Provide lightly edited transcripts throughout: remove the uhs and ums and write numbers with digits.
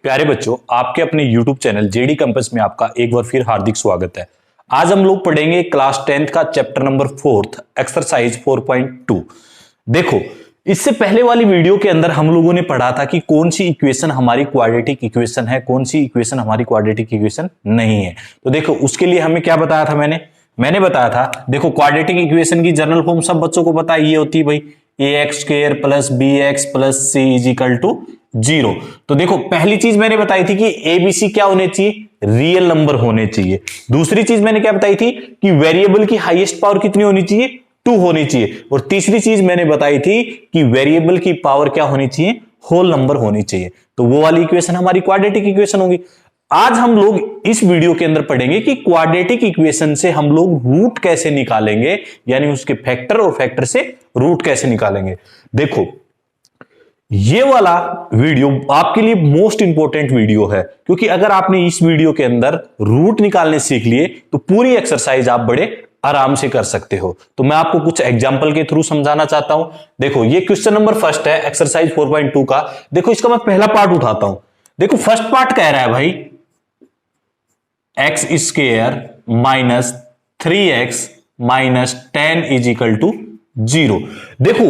प्यारे बच्चों, आपके अपने YouTube चैनल जेडी कैंपस में आपका एक बार फिर हार्दिक स्वागत है। आज हम लोग पढ़ेंगे क्लास 10th का चैप्टर नंबर 4 एक्सरसाइज 4.2। देखो, इससे पहले वाली वीडियो के अंदर हम लोगों ने पढ़ा था कि कौन सी इक्वेशन हमारी क्वाड्रेटिक इक्वेशन है, कौन सी इक्वेशन हमारी क्वाड्रेटिक इक्वेशन नहीं है। तो देखो, उसके लिए हमें क्या बताया था, मैंने बताया था, देखो क्वाड्रेटिक इक्वेशन की जनरल फॉर्म सब बच्चों को पता है, ये होती है भाई ax² plus bx plus c is equal to 0। तो देखो, पहली चीज मैंने बताई थी कि एबीसी क्या होने चाहिए, रियल नंबर होने चाहिए। दूसरी चीज मैंने क्या बताई थी कि वेरिएबल की हाईएस्ट पावर कितनी होनी चाहिए, 2 होनी चाहिए। और तीसरी चीज मैंने बताई थी कि वेरिएबल की पावर क्या होनी चाहिए, होल नंबर होनी चाहिए। तो वो वाली इक्वेशन हमारी क्वाड्रेटिक इक्वेशन होगी। आज हम लोग इस वीडियो के अंदर पढ़ेंगे कि क्वाड्रेटिक इक्वेशन से हम लोग रूट कैसे निकालेंगे, यानी उसके फैक्टर और फैक्टर से रूट कैसे निकालेंगे। देखो, ये वाला वीडियो आपके लिए मोस्ट इंपॉर्टेंट वीडियो है, क्योंकि अगर आपने इस वीडियो के अंदर रूट निकालने सीख लिए तो पूरी एक्सरसाइज आप बड़े आराम से कर सकते हो। तो मैं आपको कुछ एग्जांपल के थ्रू समझाना चाहता हूं। देखो, ये क्वेश्चन नंबर फर्स्ट है एक्सरसाइज 4.2 का। देखो, इसका मैं पहला पार्ट उठाता हूं। देखो, फर्स्ट पार्ट कह रहा है भाई x² minus 3x minus 10 is equal to 0। देखो,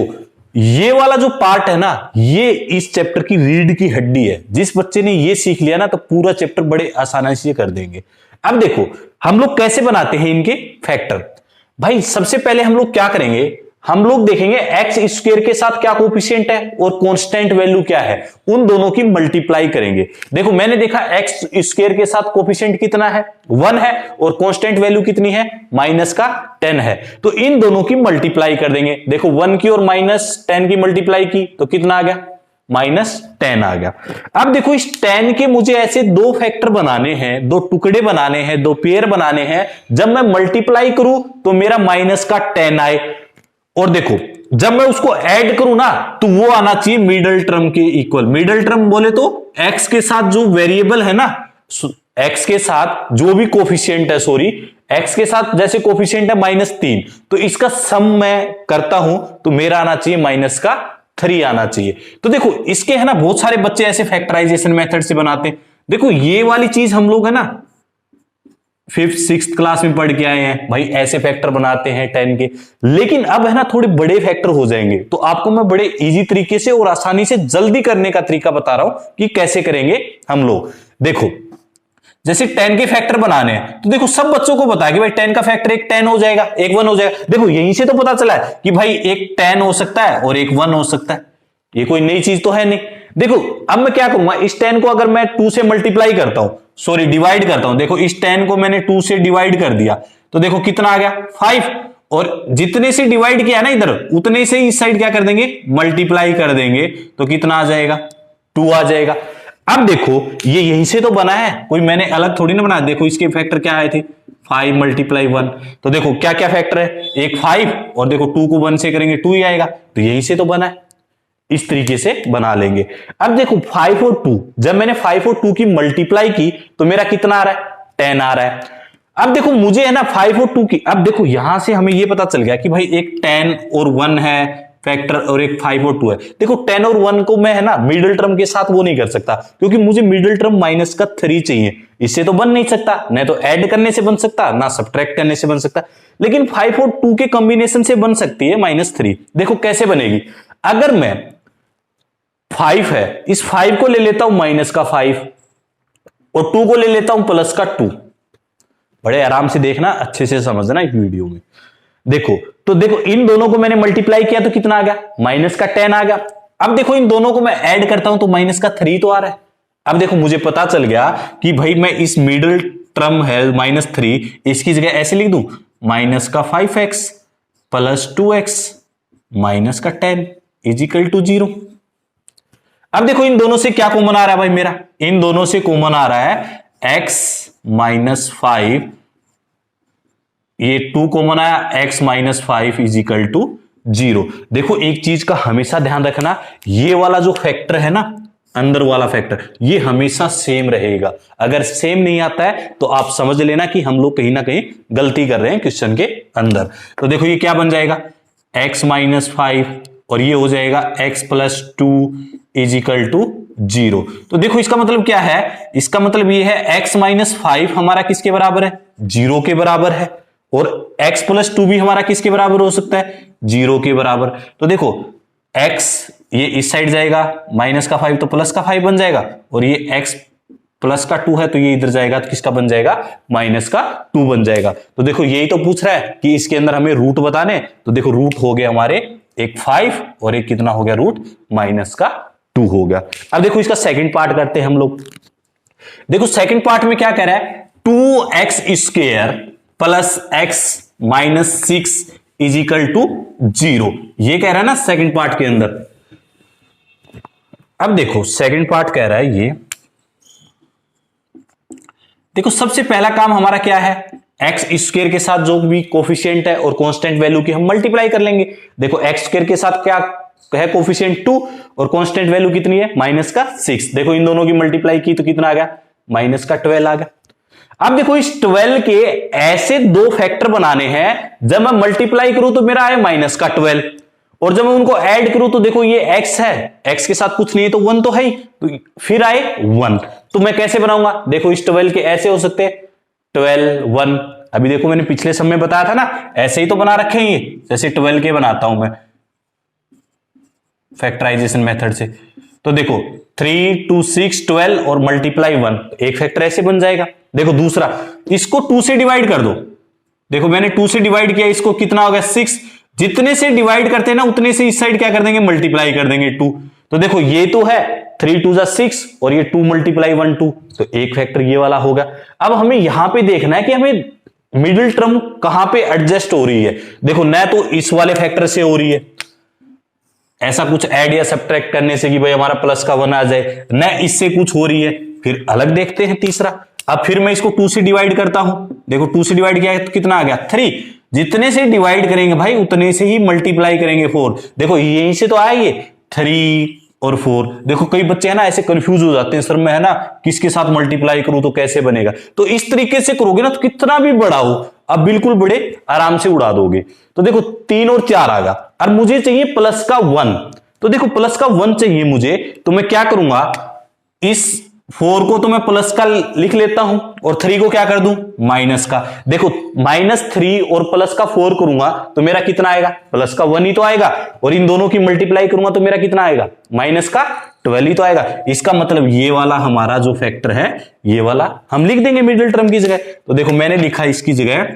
ये वाला जो पार्ट है ना, ये इस चैप्टर की रीढ़ की हड्डी है। जिस बच्चे ने ये सीख लिया ना, तो पूरा चैप्टर बड़े आसानी से कर देंगे। अब देखो, हम लोग कैसे बनाते हैं इनके फैक्टर। भाई, सबसे पहले हम लोग क्या करेंगे, हम लोग देखेंगे x² के साथ क्या कोफिशिएंट है और कांस्टेंट वैल्यू क्या है, उन दोनों की मल्टीप्लाई करेंगे। देखो, मैंने देखा x² के साथ कोफिशिएंट कितना है, 1 है, और कांस्टेंट वैल्यू कितनी है, -10 है। तो इन दोनों की मल्टीप्लाई कर देंगे। देखो, 1 की और -10 की मल्टीप्लाई की तो कितना आ गया, -10 आ गया। अब देखो, इस 10 के मुझे ऐसे दो फैक्टर बनाने हैं, दो टुकड़े बनाने हैं, दो पेयर बनाने हैं। जब मैं मल्टीप्लाई करूं तो मेरा -10 आए, और देखो जब मैं उसको ऐड करूं ना तो वो आना चाहिए मिडिल टर्म के इक्वल। मिडिल टर्म बोले तो x के साथ जो वेरिएबल है ना, x के साथ जो भी कोफिशिएंट है, x के साथ जैसे कोफिशिएंट है -3, तो इसका सम मैं करता हूं तो मेरा आना चाहिए -3 आना चाहिए। तो देखो, इसके है ना बहुत सारे बच्चे ऐसे फैक्टराइजेशन मेथड से बनाते हैं। देखो, ये वाली चीज हम लोग है ना 5th 6th क्लास में पढ़ के आए हैं भाई, ऐसे फैक्टर बनाते हैं 10 के। लेकिन अब है ना थोड़े बड़े फैक्टर हो जाएंगे, तो आपको मैं बड़े इजी तरीके से और आसानी से जल्दी करने का तरीका बता रहा हूं कि कैसे करेंगे हम लोग। देखो, जैसे 10 के फैक्टर बनाने हैं, तो देखो सब बच्चों को पता है कि भाई 10 का फैक्टर एक 10 हो जाएगा, एक 1 हो जाएगा। देखो, यहीं से तो पता चला है कि भाई एक 10 हो सकता है और एक 1 हो सकता है। ये कोई नई चीज तो है नहीं। देखो, अब मैं क्या करूंगा, इस 10 को अगर मैं 2 से मल्टीप्लाई करता हूं, डिवाइड करता हूं। देखो, इस 10 को मैंने 2 से डिवाइड कर दिया तो देखो कितना आ गया, 5। और जितने से डिवाइड किया ना इधर, उतने से इस साइड क्या कर देंगे, मल्टीप्लाई कर देंगे, तो कितना आ जाएगा, 2 आ जाएगा। अब देखो, ये यहीं से तो बना है, कोई मैंने अलग थोड़ी ना बनाया। देखो, इसके फैक्टर क्या आए थे, 5 × 1। तो देखो क्या क्या फैक्टर है, एक 5, और देखो 2 को 1 से करेंगे 2 ही आएगा, तो यहीं से तो बना है। इस तरीके से बना लेंगे। अब देखो, 5 और 2, जब मैंने 5 और 2 की मल्टीप्लाई की तो मेरा कितना आ रहा है, 10 आ रहा है। अब देखो, मुझे है ना 5 और 2 की, अब देखो यहां से हमें यह पता चल गया कि भाई एक 10 और 1 है फैक्टर, और एक 5 और 2 है। देखो, 10 और 1 को मैं है ना मिडिल टर्म के साथ वो नहीं कर सकता, क्योंकि मुझे मिडिल टर्म -3 चाहिए। इससे तो बन नहीं सकता, न तो ऐड करने से बन सकता, ना सब्ट्रैक्ट करने से बन सकता। लेकिन 5 और 2 के कॉम्बिनेशन से बन सकती है -3। देखो कैसे बनेगी, अगर मैं 5 है, इस 5 को ले लेता हूं -5 और 2 को ले लेता हूं +2। बड़े आराम से देखना, अच्छे से समझना इस वीडियो में। देखो, तो देखो इन दोनों को मैंने मल्टीप्लाई किया तो कितना आ गया, -10 आ गया। अब देखो, इन दोनों को मैं ऐड करता हूं तो -3 तो आ रहा है। अब देखो, मुझे पता चल गया कि भाई मैं इस मिडिल टर्म है -3, इसकी जगह ऐसे लिख दूं, -5x + 2x -10 is equal to 0। अब देखो, इन दोनों से क्या कॉमन आ रहा है भाई मेरा, इन दोनों से कॉमन आ रहा है x - 5, ये 2 कॉमन आया, x - 5 इज इक्वल टू 0। देखो, एक चीज का हमेशा ध्यान रखना, ये वाला जो फैक्टर है ना, अंदर वाला फैक्टर, ये हमेशा सेम रहेगा। अगर सेम नहीं आता है तो आप समझ लेना कि हम लोग कहीं ना कहीं गलती कर रहे हैं क्वेश्चन के अंदर। तो देखो, ये क्या बन जाएगा, x - 5, और ये हो जाएगा x + 2 इज इक्वल टू 0। तो देखो इसका मतलब क्या है, इसका मतलब ये है x माइनस 5 हमारा किसके बराबर है, 0 के बराबर है, और x प्लस 2 भी हमारा किसके बराबर हो सकता है, 0 के बराबर। तो देखो x ये इस साइड जाएगा, माइनस का 5 तो प्लस का 5 बन जाएगा, और ये x प्लस का 2 है तो ये इधर जाएगा तो किसका बन जाएगा, माइनस का 2 बन जाएगा। तो देखो यही तो पूछ रहा है कि इसके अंदर हमें रूट बताने, तो देखो रूट हो गया हमारे एक 5 और एक कितना हो गया, रूट माइनस का 2 हो गया। अब देखो इसका सेकंड पार्ट करते हैं हम लोग। देखो सेकंड पार्ट में क्या कह रहा है, 2x square plus x minus 6 is equal to 0, ये कह रहा है ना सेकंड पार्ट के अंदर। अब देखो सेकंड पार्ट कह रहा है ये, देखो सबसे पहला काम हमारा क्या है, एक्स स्क्वायर के साथ जो भी कोफिशिएंट है और कांस्टेंट वैल्यू की हम मल्टीप्लाई कर लेंगे। देखो एक्स स्क्वायर के साथ क्या है, कोफिशिएंट 2 और कांस्टेंट वैल्यू कितनी है, माइनस का 6। देखो इन दोनों की मल्टीप्लाई की तो कितना आ गया, माइनस का 12 आ गया। अब देखो इस 12 के ऐसे दो फैक्टर बनाने हैं, जब मैं मल्टीप्लाई करूं तो मेरा आए माइनस का 12, और जब मैं उनको ऐड करूं तो देखो ये x है, x के साथ कुछ नहीं है तो 1 तो है ही, तो फिर आए 1। तो मैं कैसे बनाऊंगा, देखो इस 12 के ऐसे हो सकते हैं 12 1, अभी देखो मैंने पिछले समय बताया था ना, ऐसे ही तो बना रखे हैं ये, जैसे 12 के बनाता हूं मैं फैक्टराइजेशन मेथड से। तो देखो 3 2 6 12 और मल्टीप्लाई 1, एक फैक्टर ऐसे बन जाएगा। देखो दूसरा, इसको 2 से डिवाइड कर दो, देखो मैंने 2 से डिवाइड किया, इसको कितना हो गया 6, जितने से डिवाइड करते हैं ना उतने से इस साइड क्या कर देंगे, मल्टीप्लाई कर देंगे 2। तो देखो ये तो है 3 2 6 और ये 2 मल्टीप्लाई 1 2, तो एक फैक्टर ये वाला होगा। अब हमें यहां पे देखना है कि हमें मिडिल टर्म कहां पे एडजस्ट हो रही है। देखो न तो इस वाले फैक्टर से हो रही है, ऐसा कुछ ऐड या सब्ट्रैक्ट करने से कि भाई हमारा प्लस का 1 आ जाए, न इससे कुछ हो रही है। फिर अलग देखते हैं तीसरा। अब फिर मैं इसको 2 से डिवाइड करता हूं, देखो 2 से डिवाइड किया तो कितना आ गया 3, जितने से डिवाइड करेंगे भाई उतने से ही मल्टीप्लाई करेंगे 4। देखो यहीं से तो आए ये 3 और 4। देखो कई बच्चे है ना ऐसे कंफ्यूज हो जाते हैं, सर मैं है ना किसके साथ मल्टीप्लाई करूं तो कैसे बनेगा। तो इस तरीके से करोगे ना तो कितना भी बड़ा हो अब बिल्कुल बड़े आराम से उड़ा दोगे। तो देखो 3 और 4 आ गया, और मुझे चाहिए प्लस का 1। तो देखो प्लस का 1 चाहिए मुझे, तो मैं क्या करूंगा, इस 4 को तो मैं प्लस का लिख लेता हूं और 3 को क्या कर दूं, माइनस का। देखो -3 और प्लस का 4 करूंगा तो मेरा कितना आएगा, प्लस का 1 ही तो आएगा, और इन दोनों की मल्टीप्लाई करूंगा तो मेरा कितना आएगा, माइनस का 12 ही तो आएगा। इसका मतलब ये वाला हमारा जो फैक्टर है, ये वाला हम लिख देंगे मिडिल टर्म की जगह। तो देखो मैंने लिखा इसकी जगह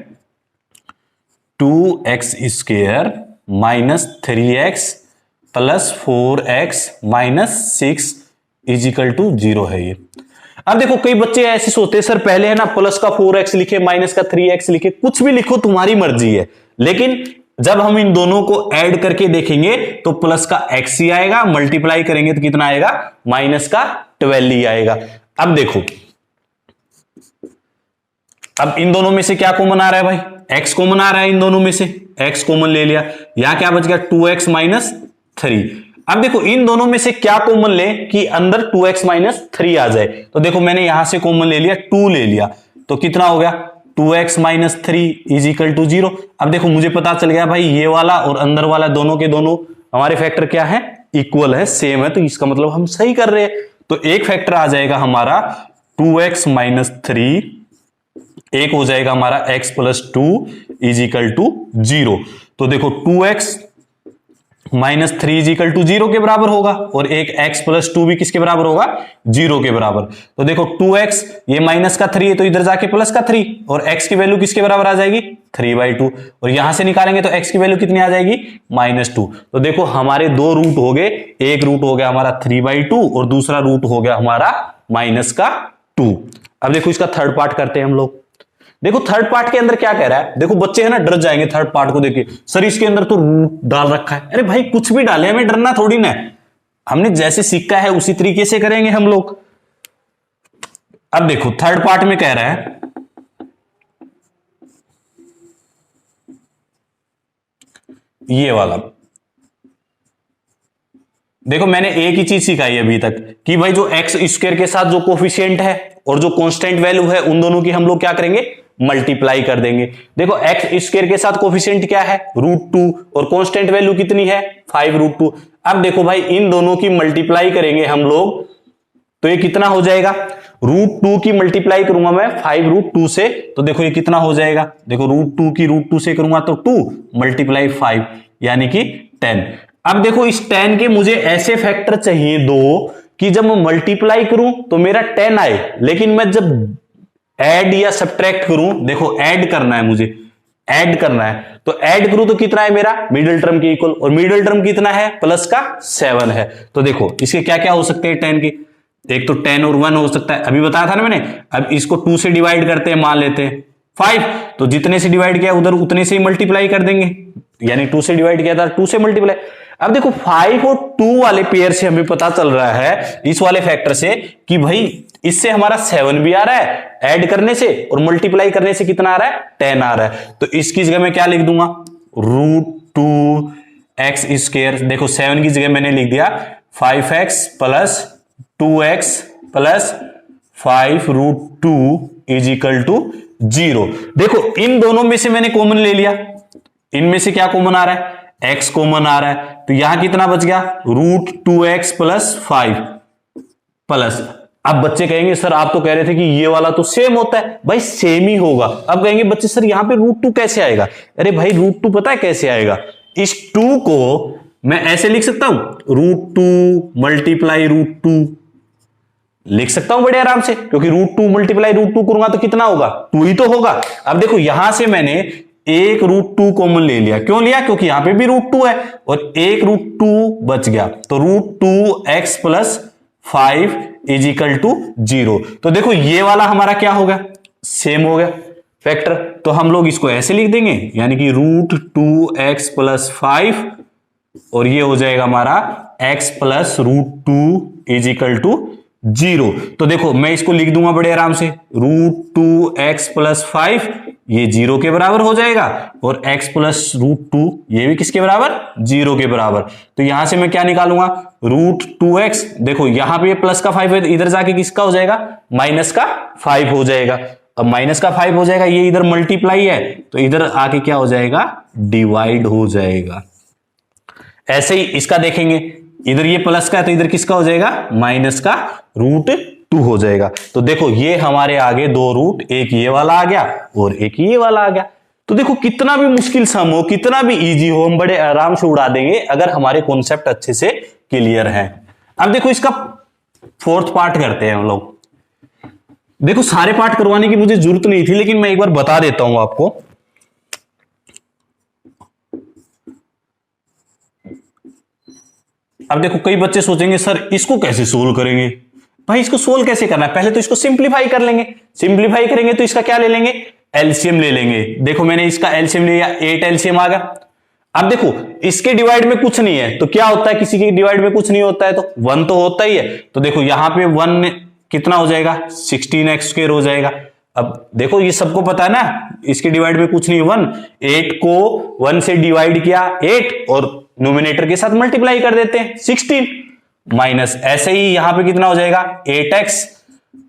2x square minus 3x plus 4x minus 6 is equal to 0 है ये। अब देखो कई बच्चे ऐसे सोचते हैं, सर पहले है ना प्लस का 4x लिखे, माइनस का 3x लिखे, कुछ भी लिखो तुम्हारी मर्जी है, लेकिन जब हम इन दोनों को ऐड करके देखेंगे तो प्लस का x ही आएगा, मल्टीप्लाई करेंगे तो कितना आएगा, माइनस का 12 ही आएगा। अब देखो अब इन दोनों में से क्या कॉमन आ रहा है भाई, x कॉमन आ रहा है इन दोनों में से, x कॉमन ले लिया, यहां क्या बच गया 2x माइनस 3। अब देखो इन दोनों में से क्या कॉमन ले कि अंदर 2x माइनस 3 आ जाए। तो देखो मैंने यहां से कॉमन ले लिया, 2 ले लिया, तो कितना हो गया 2x minus 3 is equal to 0। अब देखो मुझे पता चल गया भाई ये वाला और अंदर वाला दोनों के दोनों हमारे फैक्टर क्या है, इक्वल है, सेम है, तो इसका मतलब हम सही कर रहे हैं। तो एक फैक्टर आ जाएगा हमारा 2x माइनस 3, एक हो जाएगा हमारा x plus 2 is equal to 0। तो देखो 2x minus 3 is equal to 0 के बराबर होगा, और एक x प्लस 2 भी किसके बराबर होगा, 0 के बराबर। तो देखो 2x ये माइनस का 3 है तो इधर जाके प्लस का 3, और x की वैल्यू किसके बराबर आ जाएगी, 3/2, और यहां से निकालेंगे तो x की वैल्यू कितनी आ जाएगी, -2। तो देखो हमारे दो रूट हो गए, एक रूट हो गया हमारा 3/2 और दूसरा रूट हो गया हमारा -2। अब देखो इसका थर्ड पार्ट करते हैं हम लोग। देखो थर्ड पार्ट के अंदर क्या कह रहा है, देखो बच्चे है ना डर जाएंगे थर्ड पार्ट को देख के, सर इसके अंदर तो रूट डाल रखा है। अरे भाई कुछ भी डाले, हमें डरना थोड़ी ना है, हमने जैसे सीखा है उसी तरीके से करेंगे हम लोग। अब देखो थर्ड पार्ट में कह रहा है ये वाला, देखो मैंने एक ही चीज सिखाई अभी तक कि भाई जो एक्स स्क्वायर के साथ जो कोफिशिएंट है और जो कांस्टेंट वैल्यू है उन दोनों की हम लोग क्या करेंगे, मल्टीप्लाई कर देंगे। देखो एक्स स्क्वायर के साथ कोफिशिएंट क्या है, √2, और कांस्टेंट वैल्यू कितनी है 5√2। अब देखो भाई इन दोनों की मल्टीप्लाई करेंगे हम लोग तो ये कितना हो जाएगा, √2 की मल्टीप्लाई करूंगा मैं 5√2 से, तो देखो ये कितना हो जाएगा, देखो √2 की √2 से करूंगा तो 2 मल्टीप्लाई 5 यानी कि 10। अब देखो इस 10 के मुझे ऐसे फैक्टर चाहिए दो कि जब मैं मल्टीप्लाई करूं तो मेरा 10 आए, लेकिन मैं जब ऐड या सब्ट्रैक्ट करूं, देखो ऐड करना है मुझे, ऐड करना है, तो ऐड करूं तो कितना है मेरा, मिडिल टर्म के इक्वल, और मिडिल टर्म कितना है, प्लस का 7 है। तो देखो इसके क्या क्या हो सकते हैं 10 के, एक तो 10 और 1 हो सकता है, अभी बताया था ना मैंने। अब इसको 2 से डिवाइड करते हैं, मान लेते हैं 5, तो जितने से डिवाइड किया उधर उतने से ही मल्टीप्लाई कर देंगे, यानी 2 से डिवाइड किया था 2 से मल्टीप्लाई। अब देखो 5 और 2 वाले पेयर से हमें पता चल रहा है, इस वाले फैक्टर से, कि भाई इससे हमारा 7 भी आ रहा है ऐड करने से, और मल्टीप्लाई करने से कितना आ रहा है, 10 आ रहा है। तो इसकी जगह मैं क्या लिख दूंगा, √2x²। देखो 7 की जगह मैंने लिख दिया 5x प्लस 2x प्लस 5√2 = 0। देखो इन दोनों में से मैंने कॉमन ले लिया, इनमें से क्या कॉमन आ रहा है, x कॉमन आ रहा है, तो यहां कितना बच गया, √2x प्लस 5 प्लस। अब बच्चे कहेंगे सर आप तो कह रहे थे कि ये वाला तो सेम होता है, भाई सेम ही होगा। अब कहेंगे बच्चे सर यहां पे √2 कैसे आएगा, अरे भाई √2 पता है कैसे आएगा, इस 2 को मैं ऐसे लिख सकता हूं, √2 मल्टीप्लाई √2 लिख सकता हूं बड़े आराम से, क्योंकि √2 मल्टीप्लाई √2 करूंगा तो कितना होगा, 2 ही तो होगा। अब देखो यहां से मैंने एक √2 कॉमन ले लिया, क्यों लिया, क्योंकि यहां पे भी √2 है और एक √2 बच गया, तो √2x प्लस 5 = 0। तो देखो ये वाला हमारा क्या हो गया, सेम हो गया फैक्टर, तो हम लोग इसको ऐसे लिख देंगे, यानी कि √2x प्लस 5, और ये हो जाएगा हमारा x प्लस √2 = 0। तो देखो मैं इसको लिख दूंगा बड़े आराम से, √2x प्लस 5 ये 0 के बराबर हो जाएगा, और x प्लस √2 ये भी किसके बराबर, 0 के बराबर। तो यहां से मैं क्या निकालूंगा, √2x, देखो यहां पे प्लस का 5 है, इधर जाके किसका हो जाएगा, माइनस का 5 हो जाएगा। अब माइनस का 5 हो जाएगा, ये इधर मल्टीप्लाई है, तो इधर आके क्या हो जाएगा, डिवाइड हो जाएगा। ऐसे ही इसका देखेंगे, इधर ये प्लस का है तो इधर किसका हो जाएगा, माइनस का √2 हो जाएगा। तो देखो ये हमारे आगे दो रूट, एक ये वाला आ गया और एक ये वाला आ गया। तो देखो कितना भी मुश्किल सम हो, कितना भी इजी हो, हम बड़े आराम से उड़ा देंगे अगर हमारे कॉन्सेप्ट अच्छे से क्लियर है। अब देखो इसका 4th पार्ट करते हैं हम लोग। देखो सारे पार्ट करवाने की मुझे जरूरत नहीं थी, लेकिन मैं एक बार बता देता हूं आपको। अब देखो कई बच्चे सोचेंगे सर इसको कैसे सोल्व करेंगे, भाई इसको सोल्व कैसे करना है, पहले तो इसको सिंप्लीफाई कर लेंगे। सिंप्लीफाई करेंगे तो इसका क्या ले लेंगे, एलसीएम ले लेंगे। देखो मैंने इसका एलसीएम लिया, 8 एलसीएम आ गया। अब देखो इसके डिवाइड में कुछ नहीं है तो क्या होता है, किसी के डिवाइड में कुछ नहीं होता है तो 1 तो होता ही है। तो देखो यहां पे 1 कितना हो जाएगा, 16x² हो जाएगा। अब देखो ये सबको पता है ना, इसके डिवाइड में कुछ नहीं, 1, 8 को 1 से डिवाइड किया 8 और नोमिनेटर के साथ मल्टीप्लाई कर देते हैं 16 माइनस, ऐसे ही यहां पे कितना हो जाएगा 8x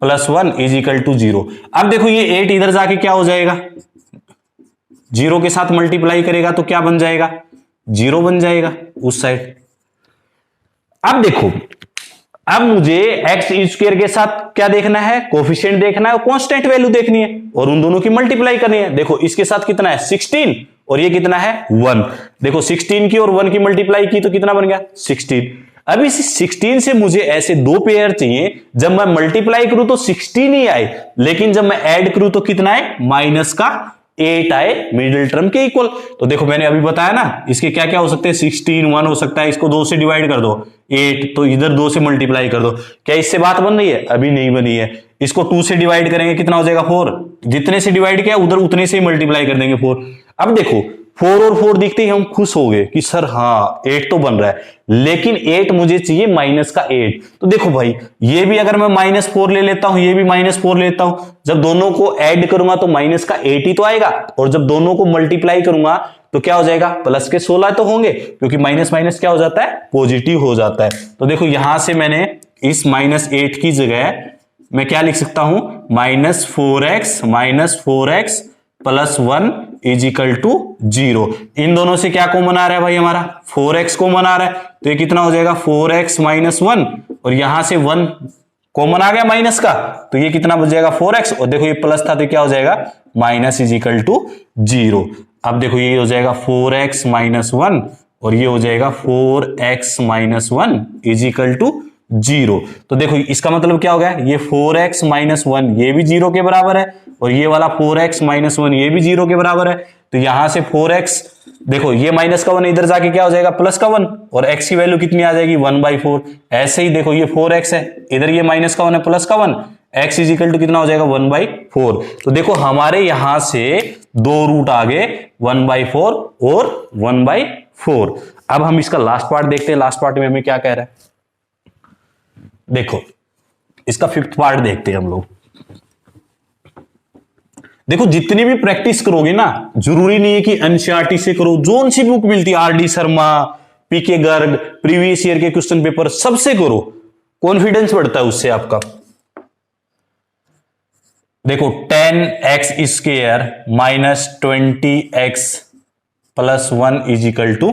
प्लस 1 = 0। अब देखो ये 8 इधर जाके क्या हो जाएगा, 0 के साथ मल्टीप्लाई करेगा तो क्या बन जाएगा, 0 बन जाएगा उस साइड। अब देखो अब मुझे x² के साथ क्या देखना है, कोफिशिएंट देखना है और कांस्टेंट वैल्यू देखनी है और उन दोनों की मल्टीप्लाई करनी है। देखो इसके साथ कितना है 16 और ये कितना है 1। देखो 16 की और 1 की मल्टीप्लाई की तो कितना बन गया 16। अब इस 16 से मुझे ऐसे दो पेयर चाहिए, जब मैं मल्टीप्लाई करूं तो 16 ही आए, लेकिन जब मैं ऐड करूं तो कितना आए, माइनस का 8 आए मिडिल टर्म के इक्वल। तो देखो मैंने अभी बताया ना, इसके क्या क्या हो सकते हैं, 16 1 हो सकता है, इसको 2 से डिवाइड कर दो 8, तो इधर 2 से मल्टीप्लाई कर दो। क्या इससे बात बन रही है, अभी नहीं बनी है। इसको 2 से डिवाइड करेंगे कितना हो जाएगा 4, जितने से डिवाइड किया उधर उतने से ही मल्टीप्लाई कर देंगे 4। अब देखो 4 और 4 दिखते ही हम खुश हो गए कि सर हाँ 8 तो बन रहा है, लेकिन 8 मुझे चाहिए माइनस का 8। तो देखो भाई ये भी अगर मैं -4 ले लेता हूं, ये भी -4 लेता हूं, जब दोनों को ऐड करूंगा तो माइनस का 8 ही तो आएगा, और जब दोनों को मल्टीप्लाई करूंगा तो क्या हो जाएगा, प्लस के 16 तो होंगे, क्योंकि माइनस माइनस क्या हो जाता है, पॉजिटिव हो जाता है। तो देखो यहां से मैंने इस -8 की जगह मैं क्या लिख सकता हूं, -4x प्लस 1 = 0। इन दोनों से क्या कॉमन आ रहा है भाई, हमारा 4x कॉमन आ रहा है, तो ये कितना हो जाएगा 4x - 1, और यहां से 1 कॉमन आ गया माइनस का, तो ये कितना बच जाएगा 4x, और देखो ये प्लस था तो क्या हो जाएगा माइनस इज इक्वल टू 0। अब देखो ये हो जाएगा 4x माइनस 1 और ये हो जाएगा 4x minus 1 is equal to 0। तो देखो इसका मतलब क्या हो गया, ये 4x माइनस 1 ये भी 0 के बराबर है और ये वाला 4x माइनस 1 ये भी 0 के बराबर है। तो यहां से 4x, देखो ये माइनस का 1 इधर जाके क्या हो जाएगा प्लस का 1, और x की वैल्यू कितनी आ जाएगी 1/4। ऐसे ही देखो ये 4x है, इधर ये माइनस का 1 है प्लस का 1, x इज इक्वल टू कितना हो जाएगा 1/4। तो देखो हमारे यहां से दो रूट आ गए 1/4 और 1/4। अब हम इसका लास्ट पार्ट देखते हैं, लास्ट पार्ट में हमें क्या कह रहा है। देखो इसका फिफ्थ पार्ट देखते हैं हम लोग। देखो जितनी भी प्रैक्टिस करोगे ना, जरूरी नहीं है कि एनसीईआरटी से करो, जोन सी बुक मिलती है RD Sharma, PK Garg, previous year के क्वेश्चन पेपर सबसे करो, कॉन्फिडेंस बढ़ता है उससे आपका। देखो 10x square minus 20x plus 1 is equal to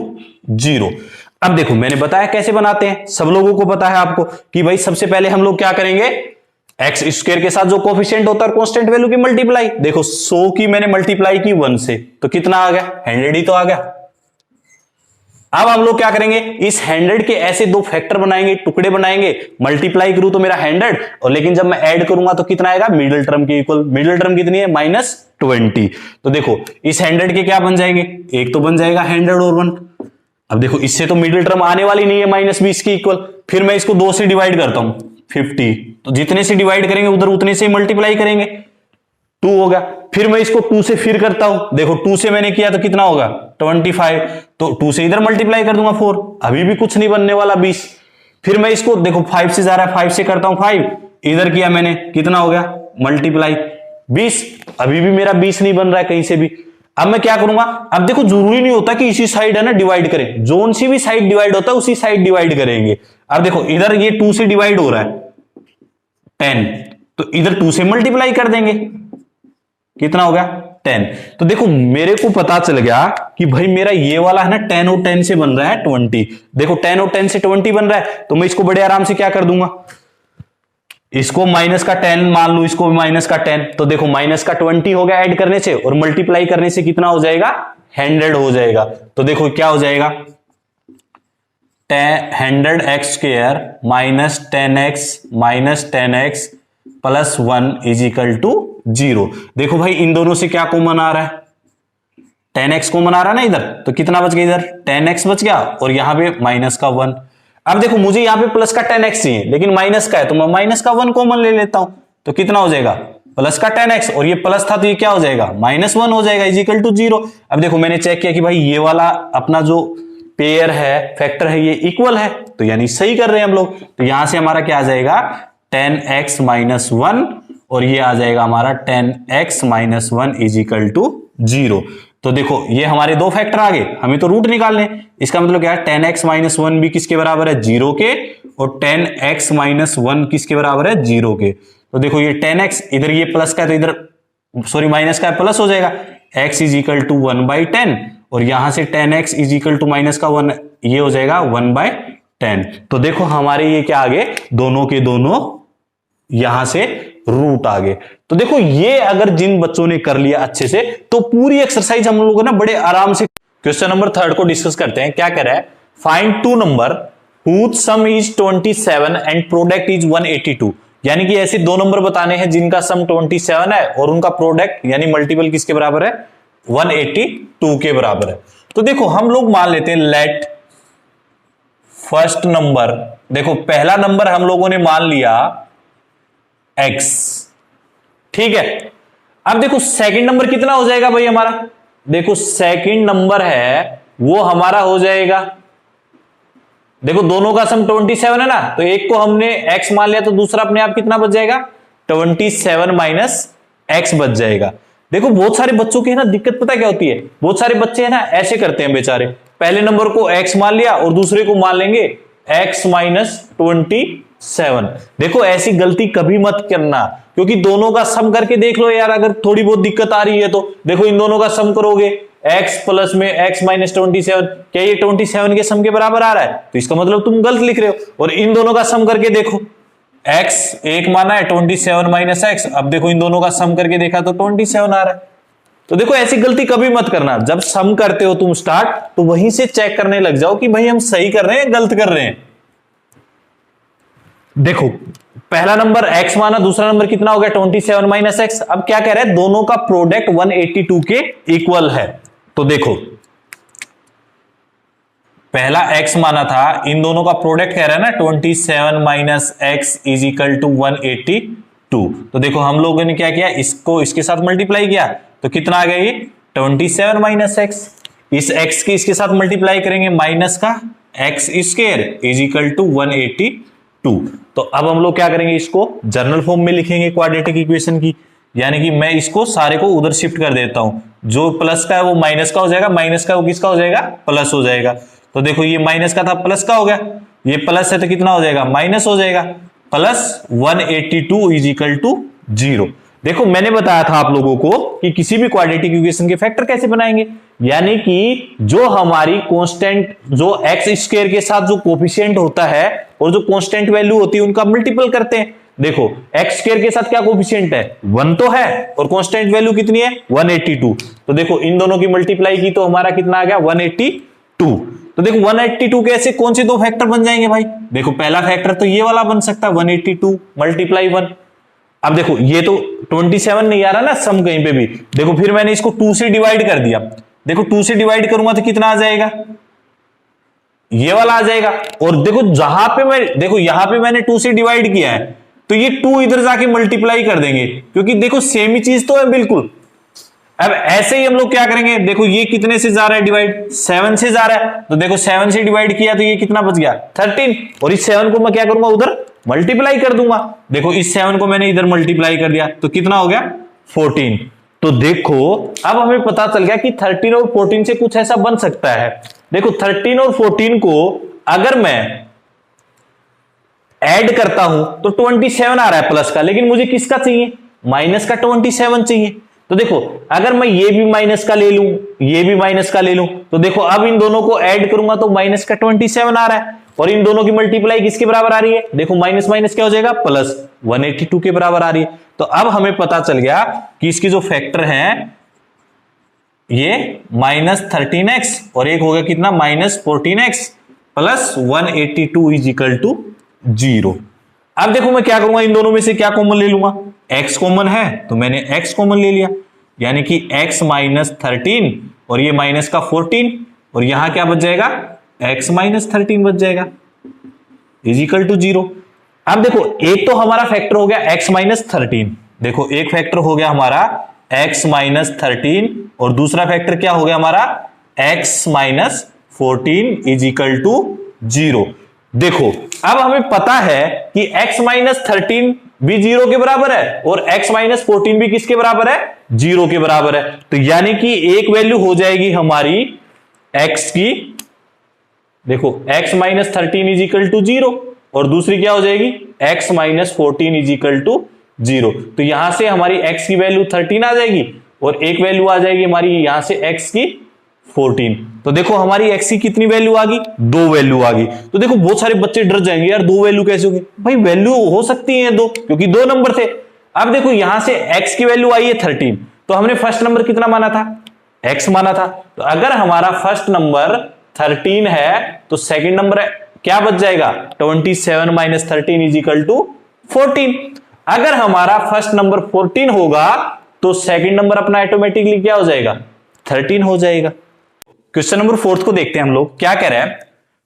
0। अब देखो मैंने बताया कैसे बनाते हैं, सब लोगों को पता है आपको कि भाई सबसे पहले हम लोग क्या करेंगे, एक्स स्क्वायर के साथ जो कोफिशिएंट होता है कांस्टेंट वैल्यू की मल्टीप्लाई। देखो 100 की मैंने मल्टीप्लाई की 1 से, तो कितना आ गया 100 ही तो आ गया। अब हम लोग क्या करेंगे, इस 100 के ऐसे दो फैक्टर बनाएंगे, टुकड़े बनाएंगे, मल्टीप्लाई करूं तो मेरा 100, और लेकिन जब मैं ऐड करूंगा तो कितना आएगा मिडिल टर्म के इक्वल। मिडिल टर्म कितनी है -20। तो देखो इस 100 के क्या बन जाएंगे, एक तो बन जाएगा 100 और 1। अब देखो इससे तो मिडिल टर्म आने वाली नहीं है -20 के इक्वल, फिर मैं इसको 2 से डिवाइड करता हूं 50, तो जितने से डिवाइड करेंगे उधर उतने से मल्टीप्लाई करेंगे, 2 होगा। फिर मैं इसको 2 से फिर करता हूं, देखो 2 से मैंने किया तो कितना होगा 25, तो 2 से इधर मल्टीप्लाई कर दूंगा 4, अभी भी कुछ नहीं बनने वाला 20। फिर मैं इसको देखो 5 से जा रहा है, 5 से करता हूं 5, इधर किया मैंने कितना हो गया मल्टीप्लाई 20, अभी भी मेरा 20 नहीं बन रहा है कहीं से भी। अब मैं क्या करूंगा, अब देखो जरूरी नहीं होता कि इसी साइड है ना डिवाइड करें, जोन सी भी साइड डिवाइड होता है उसी साइड डिवाइड करेंगे। अब देखो इधर ये 2 से डिवाइड हो रहा है 10, तो इधर 2 से मल्टीप्लाई कर देंगे, कितना हो गया 10। तो देखो मेरे को पता चल गया कि भाई मेरा ये वाला है ना 10 और 10 से बन रहा है 20। देखो 10 और 10 से 20 बन रहा है, तो मैं इसको बड़े आराम से क्या कर दूंगा, इसको माइनस का 10 मान लो, इसको माइनस का 10, तो देखो माइनस का 20 हो गया ऐड करने से, और मल्टीप्लाई करने से कितना हो जाएगा 100 हो जाएगा। तो देखो क्या हो जाएगा 100x square minus 10x plus 1 is equal to 0। देखो भाई इन दोनों से क्या कॉमन आ रहा है, 10x कॉमन आ रहा है ना इधर, तो कितना बच गया इधर 10x बच गया, और यहां पे माइनस का 1। अब देखो मुझे यहां पे प्लस का 10x चाहिए लेकिन माइनस का है, तो मैं माइनस का 1 कॉमन ले लेता हूं, तो कितना हो जाएगा प्लस का 10x, और ये प्लस था तो ये क्या हो जाएगा -1 हो जाएगा इज इक्वल टू 0। अब देखो मैंने चेक किया कि भाई ये वाला अपना जो पेयर है फैक्टर है ये इक्वल है, तो यानी सही कर रहे हैं हम लोग। तो यहां से हमारा क्या आ जाएगा 10x माइनस 1, और ये आ जाएगा हमारा 10x minus 1 is equal to 0। तो देखो ये हमारे दो फैक्टर आ गए, हमें तो रूट निकालने, इसका मतलब क्या है 10x माइनस 1 भी किसके बराबर है 0 के, और 10x माइनस 1 किसके बराबर है 0 के। तो देखो ये 10x इधर ये प्लस का है तो इधर सॉरी माइनस का है प्लस हो जाएगा, x इज इक्वल टू 1/10, और यहां से 10x is equal to minus का 1 ये हो जाएगा 1/10। तो देखो हमारे ये क्या आ गए, दोनों के दोनों यहां से रूट आ गए। तो देखो ये अगर जिन बच्चों ने कर लिया अच्छे से, तो पूरी एक्सरसाइज हम लोगों ने बड़े आराम से। क्वेश्चन नंबर 3 को डिस्कस करते हैं। क्या कह रहा है, find 2 number whose sum is 27 and product is 182। यानी कि ऐसे 2 नंबर बताने हैं जिनका सम 27 है और उनका प्रोडक्ट यानी मल्टीपल किसके बराबर है 182 के बराबर है। तो देखो हम लोग मान लेते हैं लेट फर्स्ट नंबर, देखो पहला नंबर हम लोगों ने मान लिया x, ठीक है। अब देखो सेकंड नंबर कितना हो जाएगा भाई हमारा, देखो सेकंड नंबर है वो हमारा हो जाएगा, देखो दोनों का सम 27 है ना, तो एक को हमने x मान लिया तो दूसरा अपने आप कितना बच जाएगा 27 माइनस x बच जाएगा। देखो बहुत सारे बच्चों की है ना दिक्कत पता क्या होती है, बहुत सारे बच्चे है ना ऐसे करते हैं बेचारे, पहले नंबर को x मान लिया और दूसरे को मान लेंगे x माइनस 27। देखो ऐसी गलती कभी मत करना, क्योंकि दोनों का सम करके देख लो यार, अगर थोड़ी बहुत दिक्कत आ रही है तो देखो इन दोनों का सम करोगे x प्लस में x माइनस 27, क्या ये 27 के सम के बराबर आ रहा है, तो इसका मतलब तुम गलत लिख रहे हो। और इन दोनों का सम करके देखो x एक माना है 27 माइनस एक्स। अब देखो इन दोनों का सम करके देखा तो 27 आ रहा है। तो देखो ऐसी गलती कभी मत करना, जब सम करते हो तुम स्टार्ट तो वहीं से चेक करने लग जाओ कि भाई हम सही कर रहे हैं गलत कर रहे हैं। देखो पहला नंबर x माना, दूसरा नंबर कितना हो गया 27 माइनस एक्स। अब क्या कह रहा है, दोनों का प्रोडक्ट 182 के इक्वल है। तो देखो पहला x माना था, इन दोनों का प्रोडक्ट कह रहा है ना 27 minus X is equal to 182। तो देखो हम लोगों ने क्या किया, इसको इसके साथ मल्टीप्लाई किया तो कितना आ गया ये 27 माइनस एक्स। इस x की इसके साथ मल्टीप्लाई करेंगे माइनस का X square is equal to 182। तो अब हम लोग क्या करेंगे, इसको जनरल फॉर्म में लिखेंगे क्वाड्रेटिक इक्वेशन की, यानी कि मैं इसको सारे को उधर शिफ्ट कर देता हूं। जो प्लस का है वो माइनस का हो जाएगा, माइनस का वो किसका हो जाएगा, प्लस हो जाएगा। तो देखो ये माइनस का था प्लस का हो गया, ये प्लस है तो कितना हो जाएगा, माइनस हो जाएगा। Plus 182 is equal to 0। देखो मैंने बताया था आप लोगों को कि किसी भी क्वाड्रेटिक इक्वेशन के फैक्टर कैसे बनाएंगे, यानी कि जो हमारी कांस्टेंट, जो एक्स स्क्वायर के साथ जो कोफिशिएंट होता है और जो कांस्टेंट वैल्यू होती है उनका मल्टीपल करते हैं। देखो एक्स स्क्वायर के साथ क्या कोफिशिएंट है, 1 तो है और कांस्टेंट वैल्यू कितनी है 182। तो देखो इन दोनों की मल्टीप्लाई की तो हमारा कितना आ गया 182। तो देखो 182 के ऐसे कौन से दो फैक्टर बन जाएंगे भाई, देखो पहला फैक्टर तो ये वाला बन सकता है 182 मल्टीप्लाई 1। अब देखो ये तो 27 नहीं आ रहा ना सम कहीं पे भी, देखो फिर मैंने इसको 2 से डिवाइड कर दिया। देखो 2 से डिवाइड करूंगा तो कितना आ जाएगा, ये वाला आ जाएगा। और देखो जहां पे मैं, देखो यहां पे मैंने 2 से डिवाइड किया है तो ये 2 इधर जाके मल्टीप्लाई कर देंगे, क्योंकि देखो सेम ही चीज तो है बिल्कुल। अब ऐसे ही हम लोग क्या करेंगे, देखो ये कितने से जा रहा है डिवाइड, 7 से जा रहा है। तो देखो 7 से डिवाइड किया तो ये कितना बच गया 13, और इस 7 को मैं क्या करूंगा उधर मल्टीप्लाई कर दूंगा। देखो इस 7 को मैंने इधर मल्टीप्लाई कर दिया तो कितना हो गया 14। तो देखो अब हमें पता चल गया कि 13 और 14 से कुछ ऐसा बन सकता है। देखो 13 और 14 को अगर मैं ऐड करता हूं तो 27 आ रहा है प्लस का, लेकिन मुझे किसका चाहिए, माइनस का 27 चाहिए। तो देखो अगर मैं ये भी माइनस का ले लूं, ये भी माइनस का ले लूं, तो देखो अब इन दोनों को ऐड करूंगा तो माइनस का 27 आ रहा है, और इन दोनों की मल्टीप्लाई किसके बराबर आ रही है, देखो माइनस माइनस क्या हो जाएगा प्लस 182 के बराबर आ रही है। तो अब हमें पता चल गया कि इसकी जो फैक्टर है ये -13x और एक हो गया कितना -14x plus 182 is equal to 0। अब देखो मैं क्या करूंगा, इन दोनों में से क्या कॉमन ले लूंगा, x कॉमन है तो मैंने x कॉमन ले लिया, यानी कि x -13 और ये माइनस का 14, और यहां क्या बच जाएगा x -13 बच जाएगा इज इक्वल टू 0। अब देखो एक तो हमारा फैक्टर हो गया x -13, देखो एक फैक्टर हो गया हमारा x -13 और दूसरा फैक्टर क्या हो गया हमारा x -14 इज इक्वल टू 0। देखो अब हमें पता है कि x -13 भी 0 के बराबर है और x -14 भी किसके बराबर है 0 के बराबर है। तो यानी कि एक वैल्यू हो जाएगी हमारी x की, देखो x -13 इज इक्वल टू 0 और दूसरी क्या हो जाएगी x -14 इज इक्वल टू 0। तो यहां से हमारी x की वैल्यू 13 आ जाएगी और एक वैल्यू आ जाएगी हमारी यहां से x की 14। तो देखो हमारी x की कितनी वैल्यू आ गई, 2 वैल्यू आ गई। तो देखो बहुत सारे बच्चे डर जाएंगे यार 2 वैल्यू कैसे होगी, भाई वैल्यू हो सकती है 2 क्योंकि 2 नंबर थे। अब देखो यहां से x की वैल्यू आई है 13, तो हमने फर्स्ट नंबर कितना माना था x माना था, तो अगर हमारा फर्स्ट नंबर 13 है तो सेकंड नंबर क्या बच जाएगा 27 - 13 इज इक्वल टू 14। अगर हमारा फर्स्ट नंबर 14 होगा तो सेकंड नंबर अपना ऑटोमेटिकली क्या हो जाएगा 13 हो जाएगा। क्वेश्चन नंबर 4 को देखते हैं हम लोग, क्या कह रहा है,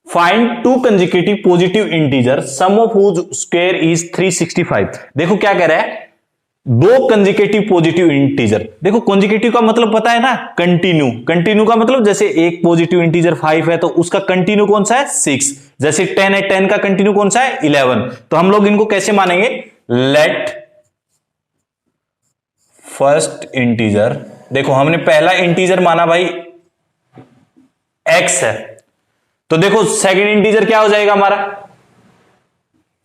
find 2 consecutive positive integer sum of whose square is 365। देखो क्या कह रहा है, 2 कंसेक्यूटिव पॉजिटिव इंटीजर। देखो कंसेक्यूटिव का मतलब पता है ना कंटिन्यू, कंटिन्यू का मतलब जैसे एक पॉजिटिव इंटीजर 5 है तो उसका कंटिन्यू कौन सा है 6, जैसे 10 है 10 का कंटिन्यू कौन सा है 11। तो हम लोग इनको कैसे मानेंगे, लेट फर्स्ट इंटीजर, देखो हमने पहला इंटीजर माना भाई x है, तो देखो सेकंड इंटीजर क्या हो जाएगा हमारा,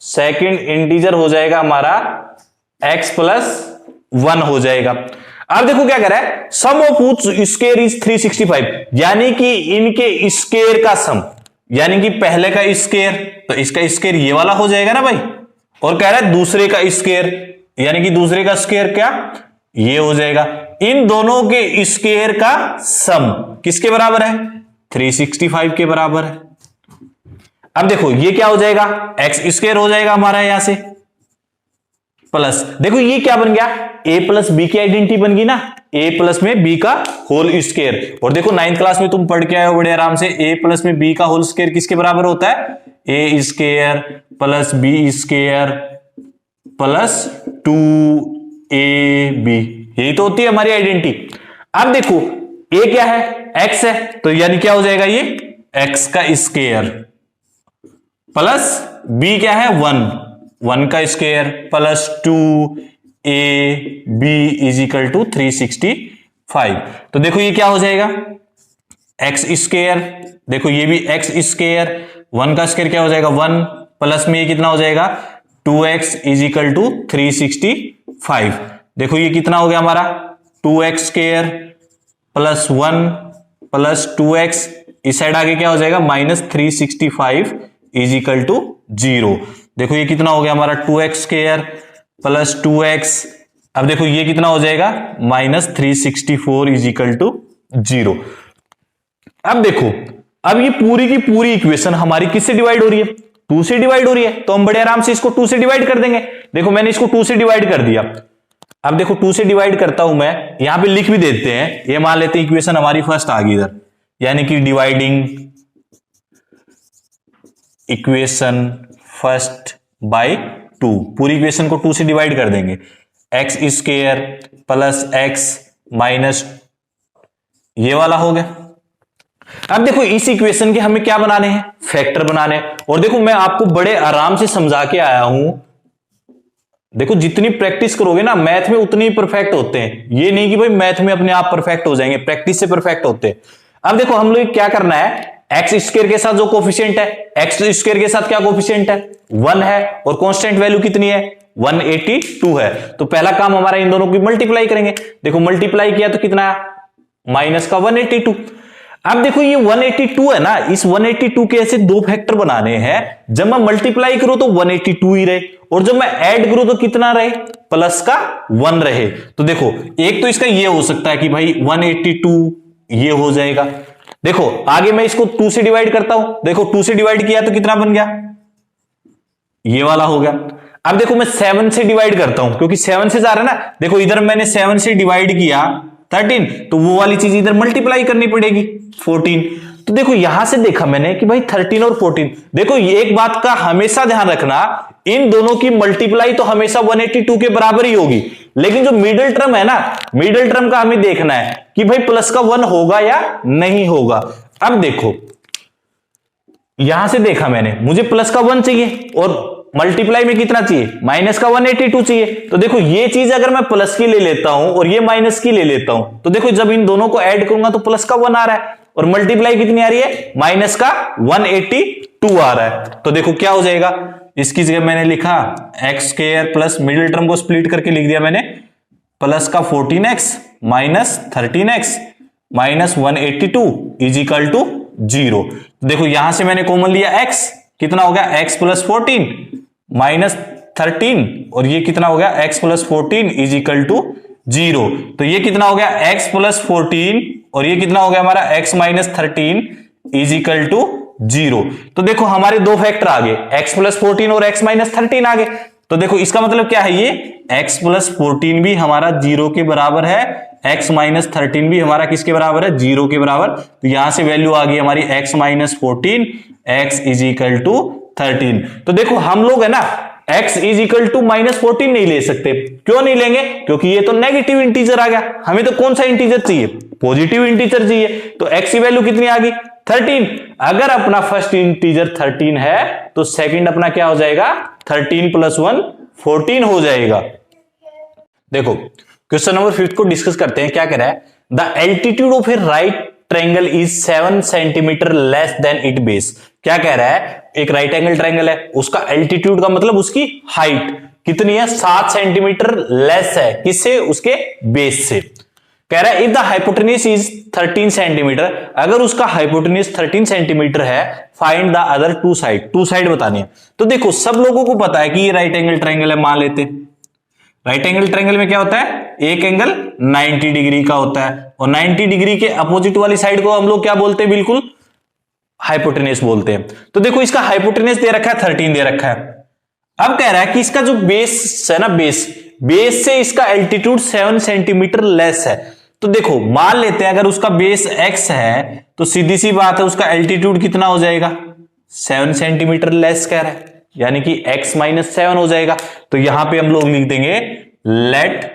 सेकंड इंटीजर हो जाएगा हमारा x + 1 हो जाएगा। अब देखो क्या कह रहा है, सम ऑफ व्हिच स्क्वायर इज 365, यानी कि इनके स्क्वायर का सम, यानी कि पहले का स्क्वायर तो इसका स्क्वायर ये वाला हो जाएगा ना भाई, और कह रहा है दूसरे का स्क्वायर, यानी कि दूसरे का स्क्वायर क्या, ये हो जाएगा। इन दोनों के स्क्वायर का सम किसके बराबर है, 365 के बराबर है। अब देखो ये क्या हो जाएगा, एक्स स्क्वायर हो जाएगा हमारा यहां से, प्लस देखो ये क्या बन गया, a प्लस बी की आइडेंटिटी बन गई ना, a प्लस में b का होल स्क्वायर। और देखो 9th क्लास में तुम पढ़ के आए हो बड़े आराम से, a प्लस में b का होल स्क्वायर किसके बराबर होता है, a square plus b square plus 2ab, यही तो होती है हमारी आइडेंटिटी। अब देखो a क्या है, x है, तो यानी क्या हो जाएगा ये x का स्क्वायर प्लस b क्या है 1 का square plus 2ab is equal to 365। तो देखो ये क्या हो जाएगा, एक्स स्क्वायर, देखो ये भी एक्स स्क्वायर, 1 का स्क्वायर क्या हो जाएगा 1, प्लस में ये कितना हो जाएगा 2x इज इक्वल टू 365। देखो ये कितना हो गया हमारा 2x square plus 1 plus 2x, इस साइड आगे क्या हो जाएगा माइनस 365 इज इक्वल टू 0। देखो ये कितना हो गया हमारा 2x स्क्वायर प्लस 2x, अब देखो ये कितना हो जाएगा माइनस 364 इज इक्वल टू 0। अब देखो अब ये पूरी की पूरी इक्वेशन हमारी किससे डिवाइड हो रही है, 2 से डिवाइड हो रही है, तो हम बड़े आराम से इसको 2 से डिवाइड कर देंगे। देखो मैंने इसको 2 से डिवाइड कर दिया। अब देखो 2 से डिवाइड करता हूं मैं, यहां पे लिख भी देते हैं, ये मान लेते हैं इक्वेशन हमारी फर्स्ट आ गई इधर, यानी कि डिवाइडिंग इक्वेशन फर्स्ट बाय 2, पूरी इक्वेशन को 2 से डिवाइड कर देंगे, x square plus x minus ये वाला हो गया। अब देखो इस इक्वेशन के हमें क्या बनाने हैं, फैक्टर बनाने हैं। और देखो मैं आपको बड़े आराम से समझा के आया हूं, देखो जितनी प्रैक्टिस करोगे ना मैथ में उतनी ही परफेक्ट होते हैं, ये नहीं कि भाई मैथ में अपने आप परफेक्ट हो जाएंगे, प्रैक्टिस से परफेक्ट होते हैं। अब देखो हम लोग क्या करना है, एक्स स्क्वायर के साथ जो कोफिशिएंट है, एक्स स्क्वायर के साथ क्या कोफिशिएंट है 1 है, और कांस्टेंट वैल्यू कितनी है 182 है। तो पहला काम हमारा इन दोनों की मल्टीप्लाई करेंगे। देखो मल्टीप्लाई किया तो कितना माइनस का 182। अब देखो ये 182 है ना, इस 182 के ऐसे 2 फैक्टर बनाने हैं, जब मैं मल्टीप्लाई करूं तो 182 ही रहे, और जब मैं ऐड करूं तो कितना रहे प्लस का 1 रहे। तो देखो एक तो इसका ये हो सकता है कि भाई 182 ये हो जाएगा। देखो आगे मैं इसको 2 से डिवाइड करता हूं, देखो 2 से डिवाइड किया तो कितना बन गया, ये वाला हो गया। अब देखो मैं 7 से डिवाइड करता हूं, क्योंकि 7 से जा रहा है ना, देखो इधर मैंने 7 से डिवाइड किया 13, तो वो वाली चीज इधर मल्टीप्लाई करनी पड़ेगी 14। तो देखो यहां से देखा मैंने कि भाई 13 और 14, देखो ये एक बात का हमेशा ध्यान रखना, इन दोनों की मल्टीप्लाई तो हमेशा 182 के बराबर ही होगी, लेकिन जो मिडिल टर्म है ना, मिडिल टर्म का हमें देखना है कि भाई प्लस का 1 होगा या नहीं होगा। अब देखो यहां से देखा मैंने, मुझे प्लस का 1 चाहिए और मल्टीप्लाई में कितना चाहिए माइनस का 182 चाहिए। तो देखो ये चीज अगर मैं प्लस की ले लेता हूं और ये माइनस की ले लेता हूं, तो देखो जब इन दोनों को ऐड करूंगा तो प्लस का 1 आ रहा है, और मल्टीप्लाई कितनी आ रही है माइनस का 182 आ रहा है। तो देखो क्या हो जाएगा, इसकी जगह मैंने लिखा x square plus middle term को स्प्लिट करके लिख दिया मैंने, प्लस का 14x minus 13x minus 182 is equal to 0। देखो यहां से मैंने कॉमन लिया x, कितना हो गया x प्लस 14 माइनस 13, और ये कितना हो गया x plus 14 is equal to 0। तो ये कितना हो गया x प्लस 14 और ये कितना हो गया हमारा x minus 13 is equal to 0। तो देखो हमारे 2 फैक्टर आ गए, x प्लस 14 और x माइनस 13 आ गए। तो देखो इसका मतलब क्या है, ये x प्लस 14 भी हमारा 0 के बराबर है, x माइनस 13 भी हमारा किसके बराबर है 0 के बराबर। तो यहां से वैल्यू आ गई हमारी x minus 14, x is equal to 13। तो देखो हम लोग है ना x is equal to minus 14 नहीं ले सकते, क्यों नहीं लेंगे, क्योंकि ये तो नेगेटिव इंटीजर आ गया, हमें तो कौन सा इंटीजर चाहिए पॉजिटिव इंटीजर चाहिए। तो x की वैल्यू कितनी आ गई 13। अगर अपना फर्स्ट इंटीजर 13 है तो सेकंड अपना क्या हो जाएगा 13 प्लस 1 14 हो जाएगा। देखो क्वेश्चन नंबर 5 को डिस्कस करते हैं। क्या कह रहा है, the altitude of A right triangle is 7 centimetre less than it base. क्या कह रहा है, एक राइट एंगल ट्रायंगल है, उसका एल्टीट्यूड का मतलब उसकी हाइट कितनी है 7 सेंटीमीटर लेस है, किससे उसके बेस से। कह रहा है if the hypotenuse is 13 centimetre, अगर उसका हाइपोटेन्यूज 13 सेंटीमीटर है, find the other two side बतानी है। तो देखो सब लोगों को पता है कि ये राइट एंगल ट्रायंगल है, मान लेते हैं। राइट एंगल ट्रायंगल में क्या होता है, एक एंगल 90 डिग्री का होता है, और 90 डिग्री के अपोजिट वाली साइड को हम लोग क्या बोलते हैं, बिल्कुल हाइपोटेन्यूज बोलते हैं। तो देखो इसका हाइपोटेन्यूज दे रखा है 13 दे रखा है। अब कह रहा है कि इसका जो बेस है ना, बेस से इसका एल्टीट्यूड 7 सेंटीमीटर लेस है। तो देखो मान लेते हैं अगर उसका बेस x है तो सीधी सी बात है उसका एल्टीट्यूड कितना हो जाएगा, 7 सेंटीमीटर लेस कह रहा है, यानी कि x माइनस 7 हो जाएगा। तो यहां पे हम लोग लिख देंगे लेट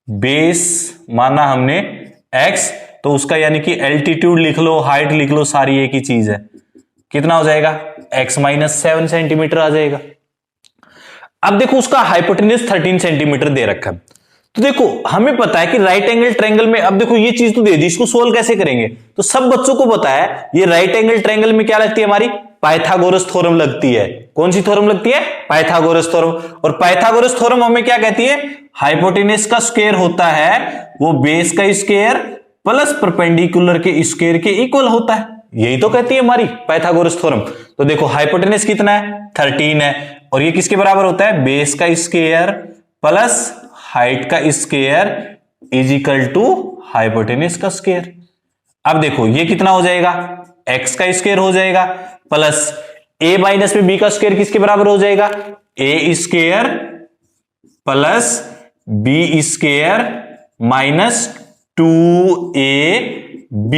बेस, माना हमने x, तो उसका यानी कि एल्टीट्यूड लिख लो, हाइट लिख लो, सारी एक ही चीज है। कितना हो जाएगा, x माइनस 7 सेंटीमीटर आ जाएगा। अब देखो उसका हाइपोटेन्यूज 13 सेंटीमीटर दे रखा है। तो देखो हमें पता है कि राइट एंगल ट्रायंगल में, अब देखो ये चीज तो दे दी, इसको सोल्व कैसे करेंगे, तो सब बच्चों को पता है ये राइट एंगल ट्रायंगल में क्या लगती है, हमारी पाइथागोरस थ्योरम लगती है। कौन सी थ्योरम लगती है, पाइथागोरस थ्योरम। और पाइथागोरस थ्योरम हमें क्या कहती है, हाइपोटेन्यूज का स्क्वायर होता है वो बेस का स्क्वायर प्लस परपेंडिकुलर के स्क्वायर के इक्वल होता है, यही तो कहती है हमारी पाइथागोरस थ्योरम। तो देखो हाइपोटेन्यूज कितना है, 13 है, और ये किसके बराबर होता है, बेस का स्क्वायर प्लस हाइट का square is equal to hypotenuse का स्क्वायर। अब देखो ये कितना हो जाएगा, x का स्क्वायर हो जाएगा प्लस a माइनस में b का स्क्वायर किसके बराबर हो जाएगा, a square plus b square minus 2ab,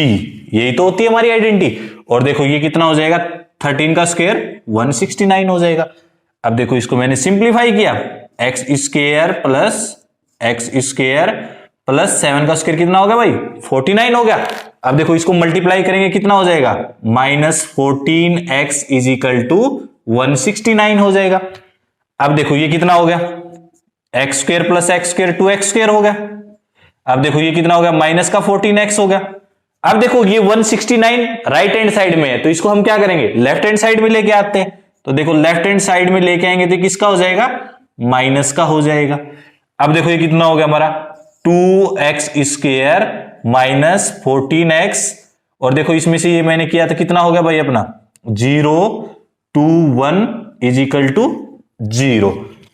यही तो होती है हमारी आइडेंटिटी। और देखो ये कितना हो जाएगा, 13 का स्क्वायर 169 हो जाएगा। अब देखो इसको मैंने सिंप्लीफाई किया, x स्क्वायर प्लस 7 का स्क्वायर कितना हो गया भाई, 49 हो गया। अब देखो इसको मल्टीप्लाई करेंगे कितना हो जाएगा, -14x इज इक्वल टू 169 हो जाएगा। अब देखो ये कितना हो गया, x square plus x square 2x square हो गया। अब देखो ये कितना हो गया, माइनस का 14x हो गया। अब देखो ये 169 राइट हैंड साइड में है, तो इसको हम क्या करेंगे, लेफ्ट हैंड साइड में लेके आते हैं। तो देखो लेफ्ट हैंड साइड में लेके आएंगे तो किसका हो जाएगा, माइनस का हो जाएगा। अब देखो ये कितना हो गया हमारा, 2x स्क्वायर माइनस 14x, और देखो इसमें से ये मैंने किया था कितना हो गया भाई अपना, 0 2 1 इज इक्वल टू 0,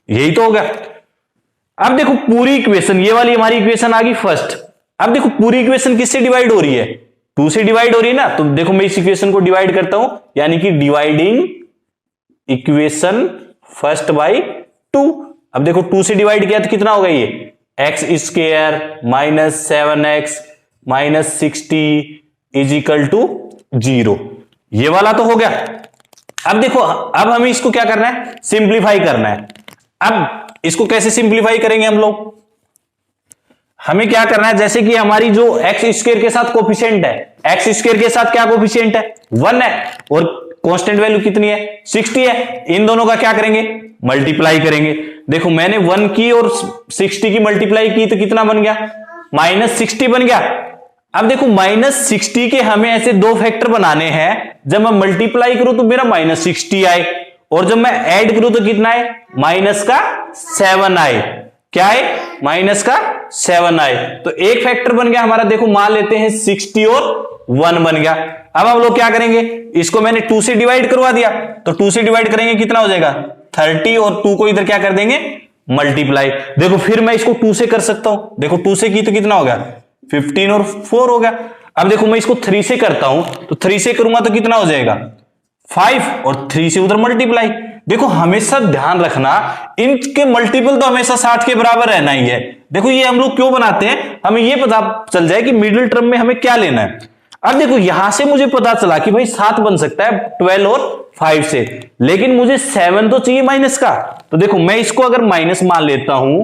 यही तो हो गया। अब देखो पूरी इक्वेशन, ये वाली हमारी इक्वेशन आ गई फर्स्ट। अब देखो पूरी इक्वेशन किससे डिवाइड हो रही है, 2 से डिवाइड हो रही है ना। तो देखो मैं इस इक्वेशन को डिवाइड करता हूं, यानी कि डिवाइडिंग इक्वेशन फर्स्ट बाई 2। अब देखो 2 से डिवाइड किया तो कितना होगा, ये x square minus 7x minus 60 is equal to 0, ये वाला तो हो गया। अब देखो अब हमें इसको क्या करना है, सिंप्लीफाई करना है। अब इसको कैसे सिंप्लीफाई करेंगे हम लोग, हमें क्या करना है, जैसे कि हमारी जो एक्स स्क्वायर के साथ कोफिशिएंट है, एक्स स्क्वायर के साथ क्या कोफिशिएंट है, 1 है, और कांस्टेंट वैल्यू कितनी है, 60 है। इन दोनों का क्या करेंगे, मल्टीप्लाई करेंगे। देखो मैंने 1 की और 60 की मल्टीप्लाई की तो कितना बन गया, -60 बन गया। अब देखो -60 के हमें ऐसे दो फैक्टर बनाने हैं, जब मैं मल्टीप्लाई करूं तो मेरा -60 आए, और जब मैं ऐड करूं तो कितना है, -7 आए। क्या है, -7 आए। तो एक फैक्टर बन गया हमारा, देखो मान लेते हैं 60 और 1 बन गया। अब हम लोग क्या करेंगे, इसको मैंने 2 से डिवाइड करवा दिया, तो 2 से डिवाइड करेंगे कितना हो जाएगा, 30, और 2 को इधर क्या कर देंगे, मल्टीप्लाई। देखो फिर मैं इसको 2 से कर सकता हूं, देखो 2 से की तो कितना हो गया, 15 और 4 हो गया। अब देखो मैं इसको 3 से करता हूं, तो 3 से करूंगा तो कितना हो जाएगा, 5, और 3 से उधर मल्टीप्लाई। देखो हमेशा ध्यान रखना, इनके मल्टीपल तो हमेशा 60 के बराबर रहना ही है। देखो ये हम लोग क्यों बनाते हैं, हमें ये पता चल जाए कि मिडिल टर्म में हमें क्या लेना है। अब देखो यहां से मुझे पता चला कि भाई 7 बन सकता है 12 और 5 से, लेकिन मुझे 7 तो चाहिए माइनस का। तो देखो मैं इसको अगर माइनस मान लेता हूं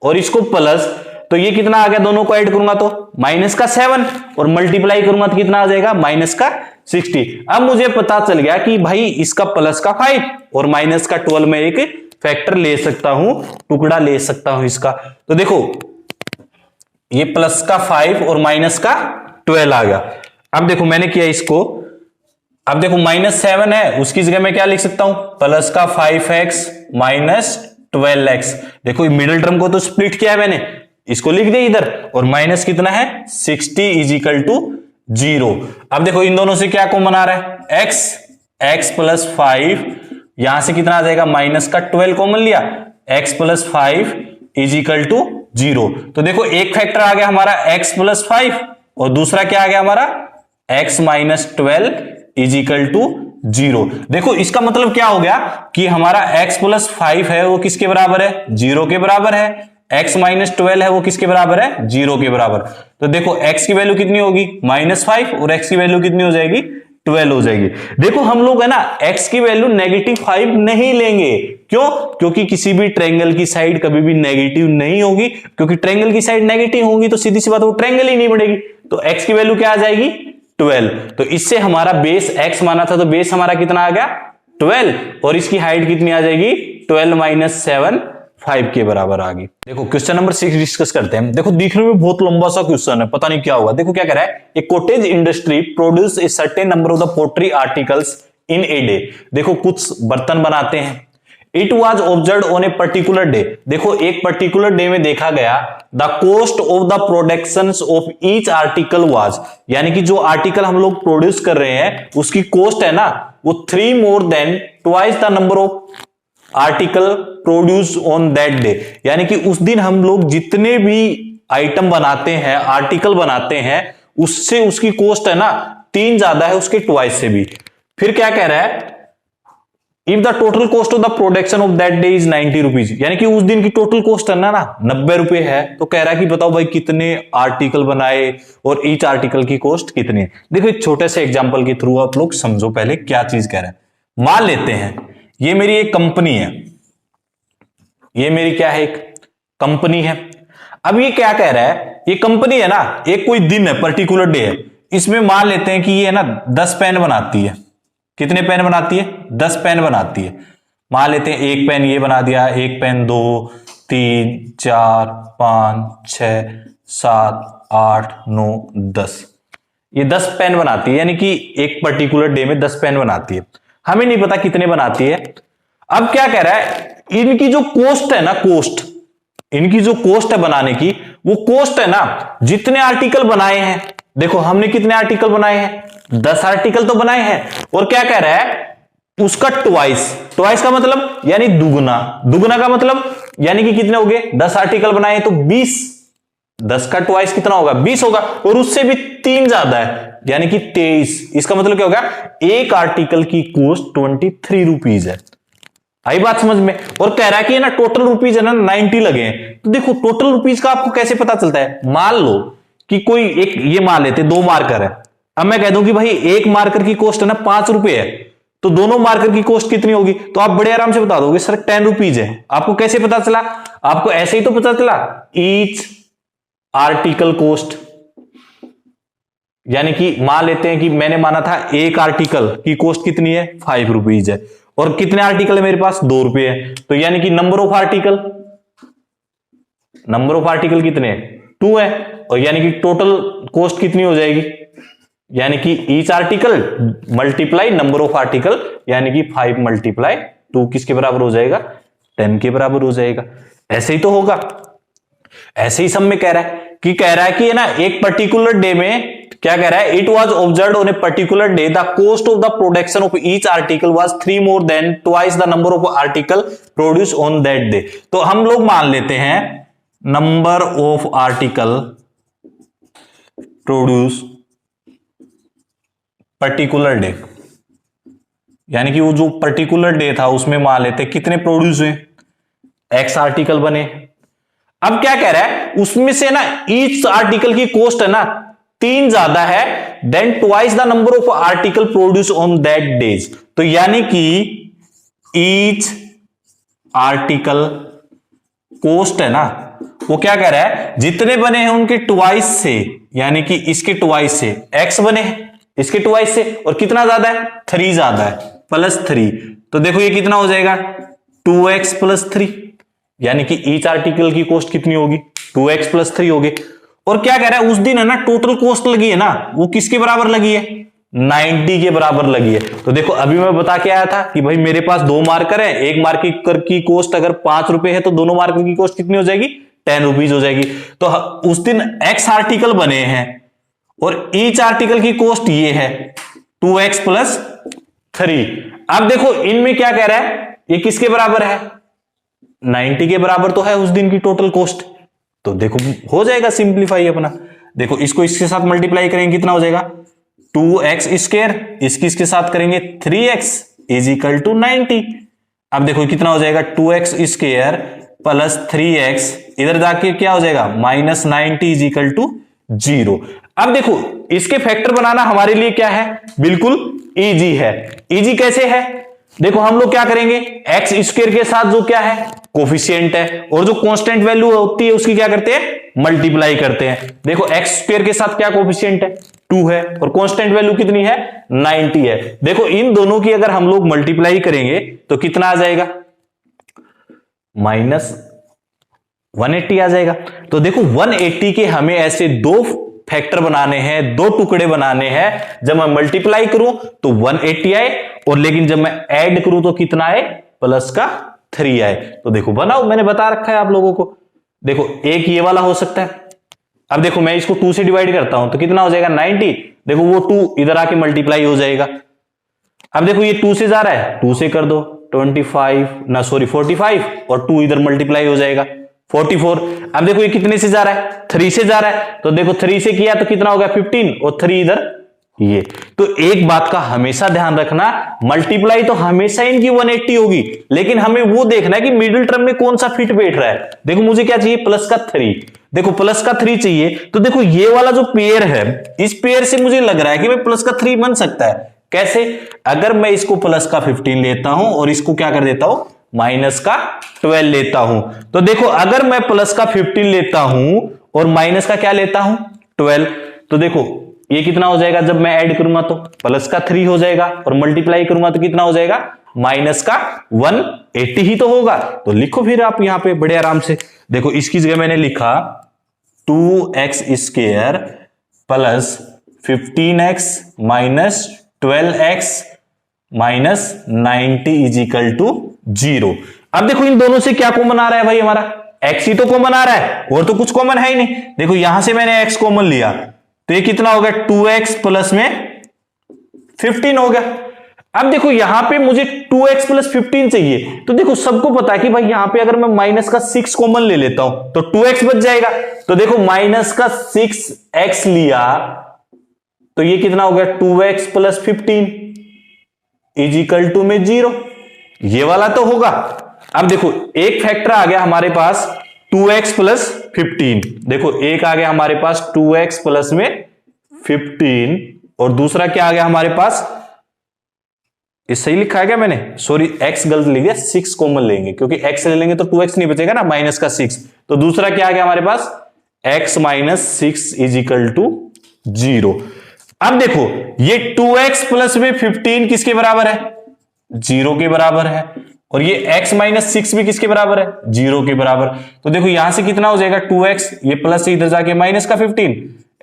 और इसको प्लस, तो ये कितना आ गया, दोनों को ऐड करूंगा तो -7, और मल्टीप्लाई करूंगा तो कितना आ जाएगा, -60। अब मुझे पता चल गया कि भाई इसका प्लस का 5 और माइनस का 12 में एक फैक्टर ले सकता हूं, टुकड़ा ले सकता हूं इसका। तो देखो ये प्लस का 5 और माइनस का 12 आ गया। अब देखो मैंने किया इसको, अब देखो -7 है, उसकी जगह मैं क्या लिख सकता हूं, प्लस का 5x माइनस 12x। देखो मिडिल टर्म को तो स्प्लिट किया है मैंने, इसको लिख दे इधर, और माइनस कितना है 60 इज इक्वल टू 0। अब देखो इन दोनों से क्या कॉमन आ रहा है, x प्लस 5, यहां से कितना आ जाएगा माइनस का 12 कॉमन लिया, x plus 5 is equal to 0। तो देखो एक फैक्टर आ गया हमारा x प्लस 5 और दूसरा क्या आ गया हमारा x minus 12 is equal to 0। देखो इसका मतलब क्या हो गया कि हमारा x प्लस 5 है वो किसके बराबर है, 0 के बराबर है, x माइनस 12 है वो किसके बराबर है, 0 के बराबर। तो देखो x की वैल्यू कितनी होगी -5 और x की वैल्यू कितनी हो जाएगी 12 हो जाएगी। देखो हम लोग है ना x की वैल्यू -5 नहीं लेंगे, क्यों, क्योंकि किसी भी ट्रायंगल की साइड कभी भी नेगेटिव नहीं होगी, क्योंकि ट्रायंगल की साइड नेगेटिव होगी तो सीधी सी बात वो ट्रायंगल ही नहीं बनेगी। तो x की वैल्यू क्या आ जाएगी 12। तो इससे हमारा बेस x माना था तो बेस हमारा कितना आ गया 12, और इसकी हाइट कितनी आ जाएगी 12 माइनस 7 5 के बराबर आ गई। देखो क्वेश्चन नंबर 6 डिस्कस करते हैं। देखो दिखने में बहुत लंबा सा क्वेश्चन है, पता नहीं क्या होगा। देखो क्या कह रहा है, a cottage industry produce a certain number of the pottery articles in a day. देखो कुछ बर्तन बनाते हैं। It was observe on a particular day. देखो एक पर्टिकुलर डे में देखा गया the cost of the production of each article was, यानी कि जो आर्टिकल हम लोग प्रोड्यूस कर रहे हैं उसकी कॉस्ट है ना वो 3 more than twice the number of article produce on that day, यानी कि उस दिन हम लोग जितने भी आइटम बनाते हैं आर्टिकल बनाते हैं उससे उसकी कॉस्ट है ना 3 ज्यादा है उसके ट्वाइस से भी। फिर क्या कह रहा है, if the total cost of the production of that day is 90 rupees, यानी कि उस दिन की टोटल कॉस्ट है ना 90 रुपए है। तो कह रहा है कि बताओ भाई कितने आर्टिकल बनाए और ईच आर्टिकल की कॉस्ट कितनी है। देखो एक छोटे से एग्जांपल के थ्रू आप लोग समझो पहले क्या चीज कह रहा है। मान लेते हैं ये मेरी एक कंपनी है, ये मेरी क्या है एक कंपनी है। अब ये क्या कह रहा है, ये कंपनी है ना एक कोई दिन है पर्टिकुलर डे है, इसमें मान लेते हैं कि ये है ना 10 पेन बनाती है। कितने पेन बनाती है 10 पेन बनाती है। मान लेते हैं एक पेन ये बना दिया, एक पेन 2 3 4 5 6 7 8 9 10, ये 10 पेन बनाती है, यानी कि एक पर्टिकुलर डे में 10 पेन बनाती है। हमें नहीं पता कितने बनाती है। अब क्या कह रहा है, इनकी जो कॉस्ट है ना कॉस्ट, इनकी जो कॉस्ट है बनाने की वो कॉस्ट है ना जितने आर्टिकल बनाए हैं। देखो हमने कितने आर्टिकल बनाए हैं 10 आर्टिकल तो बनाए हैं, और क्या कह रहा है उसका ट्वाइस। ट्वाइस का मतलब यानी दुगना, दुगना का मतलब यानी कि कितने हो गए 10 आर्टिकल बनाए तो 20, 10 का ट्वाइस कितना होगा 20 होगा, और उससे भी 3 ज्यादा है यानी कि 23। इसका मतलब क्या होगा एक आर्टिकल की कॉस्ट 23 रुपीज है। आई बात समझ में। और कह रहा है कि ना टोटल रुपीज है ना 90 लगे हैं। तो देखो टोटल रुपीज का आपको कैसे पता चलता है, मान लो कि कोई एक ये मान लेते 2 मार्कर है। अब मैं कह दूं कि भाई एक मार्कर की कॉस्ट है ना 5 रुपए है, तो दोनों मार्कर की कॉस्ट कितनी होगी, तो आप बड़े आराम से बता दोगे सर 10 रुपीज है। आपको कैसे पता चला, आपको ऐसे ही तो पता चला ईच आर्टिकल कॉस्ट, यानी कि मान लेते हैं कि मैंने माना था एक आर्टिकल की कॉस्ट कितनी है 5 रुपीज है, और कितने आर्टिकल है मेरे पास 2 रुपए है, तो यानी कि नंबर ऑफ आर्टिकल कितने 2 है, और यानी कि टोटल कॉस्ट कितनी हो जाएगी, यानी कि each article multiply number of article, यानी कि 5 मल्टीप्लाई 2 किसके बराबर हो जाएगा 10 के बराबर हो जाएगा। ऐसे ही तो होगा, ऐसे ही सब में कह रहा है कि ना एक पर्टिकुलर डे में क्या कह रहा है, it was observe on a particular day the cost of the production of each article was 3 more than twice the number of article produce on that day. तो हम लोग मान लेते हैं number of article produce particular day, यानी कि वो जो पर्टिकुलर डे था उसमें मान लेते कितने प्रोड्यूस हुए x आर्टिकल बने। अब क्या कह रहा है, उसमें से ना ईच आर्टिकल की कॉस्ट है ना 3 ज्यादा है then twice the number of article produce on that days. तो यानी कि ईच आर्टिकल कॉस्ट है ना वो क्या कह रहा है, जितने बने हैं उनके ट्वाइस से, यानी कि इसके ट्वाइस से x बने हैं इसके ट्वाइस से, और कितना ज्यादा है 3 ज्यादा है +3। तो देखो ये कितना हो जाएगा 2x + 3, यानी कि ईच आर्टिकल की कॉस्ट कितनी होगी 2x + 3 होगी। और क्या कह रहा है, उस दिन है ना टोटल कॉस्ट लगी है ना वो किसके बराबर लगी है 90 के बराबर लगी है। तो देखो अभी मैं बता के आया था कि भाई मेरे पास 2 मार्कर है, एक मार्कर की कॉस्ट अगर 5 रुपए है तो दोनों मार्कर की कॉस्ट कितनी हो जाएगी 10 रुपीज हो जाएगी। तो उस दिन एक्स आर्टिकल बने हैं और ईच आर्टिकल की कॉस्ट ये है 2x प्लस 3। अब देखो इनमें क्या कह रहा है, ये किसके बराबर है, 90 के बराबर तो है उस दिन की टोटल कॉस्ट। तो देखो हो जाएगा सिंप्लीफाई अपना। देखो इसको इसके साथ मल्टीप्लाई करेंगे कितना हो जाएगा 2x स्क्वायर, इसके साथ करेंगे 3x इज इक्वल टू 90। अब देखो कितना हो जाएगा 2x स्क्वायर प्लस 3x, इधर जाके क्या हो जाएगा माइनस 90 इज इक्वल टू 0। अब देखो इसके फैक्टर बनाना हमारे लिए क्या है, बिल्कुल इजी है। इजी कैसे है, देखो हम लोग क्या करेंगे, एक्स स्क्वायर के साथ जो क्या है कोफिशिएंट है और जो कांस्टेंट वैल्यू होती है उसकी क्या करते हैं मल्टीप्लाई करते हैं। देखो एक्स स्क्वायर के साथ क्या कोफिशिएंट है 2 है और कांस्टेंट वैल्यू कितनी है 90 है। देखो इन दोनों की अगर हम लोग मल्टीप्लाई करेंगे तो कितना आ जाएगा माइनस 180 आ जाएगा। तो देखो 180 के हमें ऐसे दो फैक्टर बनाने हैं, दो टुकड़े बनाने हैं। जब मैं मल्टीप्लाई करूं तो 180 आए और लेकिन जब मैं ऐड करूं तो कितना आए प्लस का 3 आए। तो देखो बनाओ, मैंने बता रखा है आप लोगों को। देखो एक ये वाला हो सकता है। अब देखो मैं इसको 2 से डिवाइड करता हूं तो कितना हो जाएगा 90। देखो वो 2 इधर आके मल्टीप्लाई हो जाएगा। अब देखो ये 2 से जा रहा है, 2 से कर दो 45 और 2 इधर मल्टीप्लाई हो जाएगा 44। अब देखो ये कितने से जा रहा है 3 से जा रहा है, तो देखो 3 से किया तो कितना हो गया 15 और 3 इधर ये। तो एक बात का हमेशा ध्यान रखना, मल्टीप्लाई तो हमेशा इनकी 180 होगी, लेकिन हमें वो देखना है कि मिडिल टर्म में कौन सा फिट बैठ रहा है। देखो मुझे क्या चाहिए प्लस का 3, देखो प्लस का 3 चाहिए। तो देखो ये वाला जो पेयर है, इस पेयर से मुझे लग रहा है कि भाई प्लस का 3 बन सकता है। कैसे, अगर मैं इसको प्लस का 15 लेता हूं और इसको क्या कर देता हूं माइनस का 12 लेता हूं, तो देखो अगर मैं प्लस का 15 लेता हूं और माइनस का क्या लेता हूं 12, तो देखो ये कितना हो जाएगा, जब मैं ऐड करूंगा तो प्लस का 3 हो जाएगा और मल्टीप्लाई करूंगा तो कितना हो जाएगा माइनस का 180 ही तो होगा। तो लिखो फिर आप यहां पे बड़े आराम से। देखो इसकी जगह मैंने लिखा 2x square plus 15x minus 12x minus 90 is equal to 0। अब देखो इन दोनों से क्या कॉमन आ रहा है भाई, हमारा x ही तो कॉमन आ रहा है और तो कुछ कॉमन है ही नहीं। देखो यहां से मैंने x कॉमन लिया तो ये कितना हो गया 2x प्लस में 15 हो गया। अब देखो यहां पे मुझे 2x प्लस 15 चाहिए, तो देखो सबको पता है कि भाई यहां पे अगर मैं माइनस का 6 कॉमन ले लेता हूं तो 2x बच जाएगा। तो देखो माइनस का 6x लिया तो ये कितना हो गया 2x plus 15 is equal to में 0। ये वाला तो होगा। अब देखो एक फैक्टर आ गया हमारे पास 2x प्लस 15, देखो एक आ गया हमारे पास 2x प्लस में 15 और दूसरा क्या आ गया हमारे पास, ये सही लिखा है क्या मैंने, सॉरी x गलत लिख दिया, 6 कॉमन लेंगे क्योंकि x ले लेंगे तो 2x नहीं बचेगा ना, माइनस का 6। तो दूसरा क्या आ गया हमारे पास x minus 6 is equal to 0। अब देखो ये 2x प्लस में 15 किसके बराबर है 0 के बराबर है और ये x माइनस 6 भी किसके बराबर है 0 के बराबर। तो देखो यहां से कितना हो जाएगा 2x, ये प्लस से इधर जाके माइनस का 15,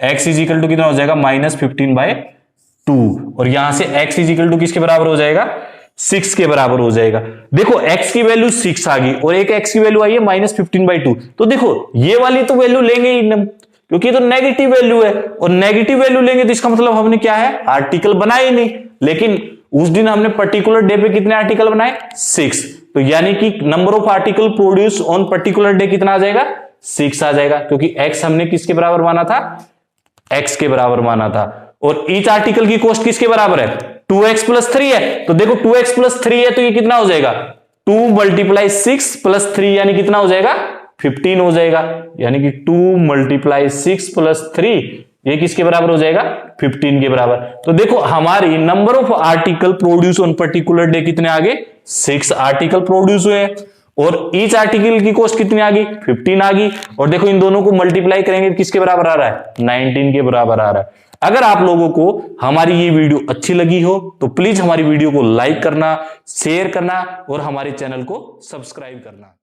x इज इक्वल टू कितना हो जाएगा माइनस 15/2 और यहां से x इज इक्वल टू किसके बराबर हो जाएगा 6 के बराबर हो जाएगा। देखो x की वैल्यू 6 आ गई और एक x की वैल्यू आई है माइनस 15/2। तो देखो ये वाली तो वैल्यू लेंगे ही नहीं क्योंकि ये तो नेगेटिव वैल्यू है और नेगेटिव वैल्यू लेंगे तो इसका मतलब हमने क्या है आर्टिकल बनाए ही नहीं। लेकिन उस दिन हमने पर्टिकुलर डे पे कितने आर्टिकल बनाए 6, तो यानी कि number of article produce on particular day कितना आ जाएगा 6 आ जाएगा, क्योंकि x हमने किसके बराबर माना था x के बराबर माना था। और ईच आर्टिकल की कॉस्ट किसके बराबर है 2x प्लस 3 है। तो देखो 2x प्लस 3 है तो ये कितना हो जाएगा 2 मल्टीप्लाई 6 प्लस 3 यानी कितना हो जाएगा 15 हो जाएगा, यानी कि 2 मल्टीप्लाई 6 प्लस 3 ये किसके बराबर हो जाएगा 15 के बराबर। तो देखो हमारी number of article produce on particular day कितने आ गए 6 आर्टिकल प्रोड्यूस हुए और ईच आर्टिकल की कॉस्ट कितनी आ गई 15 आ गई। और देखो इन दोनों को मल्टीप्लाई करेंगे किसके बराबर आ रहा है 19 के बराबर आ रहा है। अगर आप लोगों को हमारी ये वीडियो अच्छी लगी हो तो प्लीज हमारी वीडियो को लाइक करना, शेयर करना और हमारे चैनल को सब्सक्राइब करना।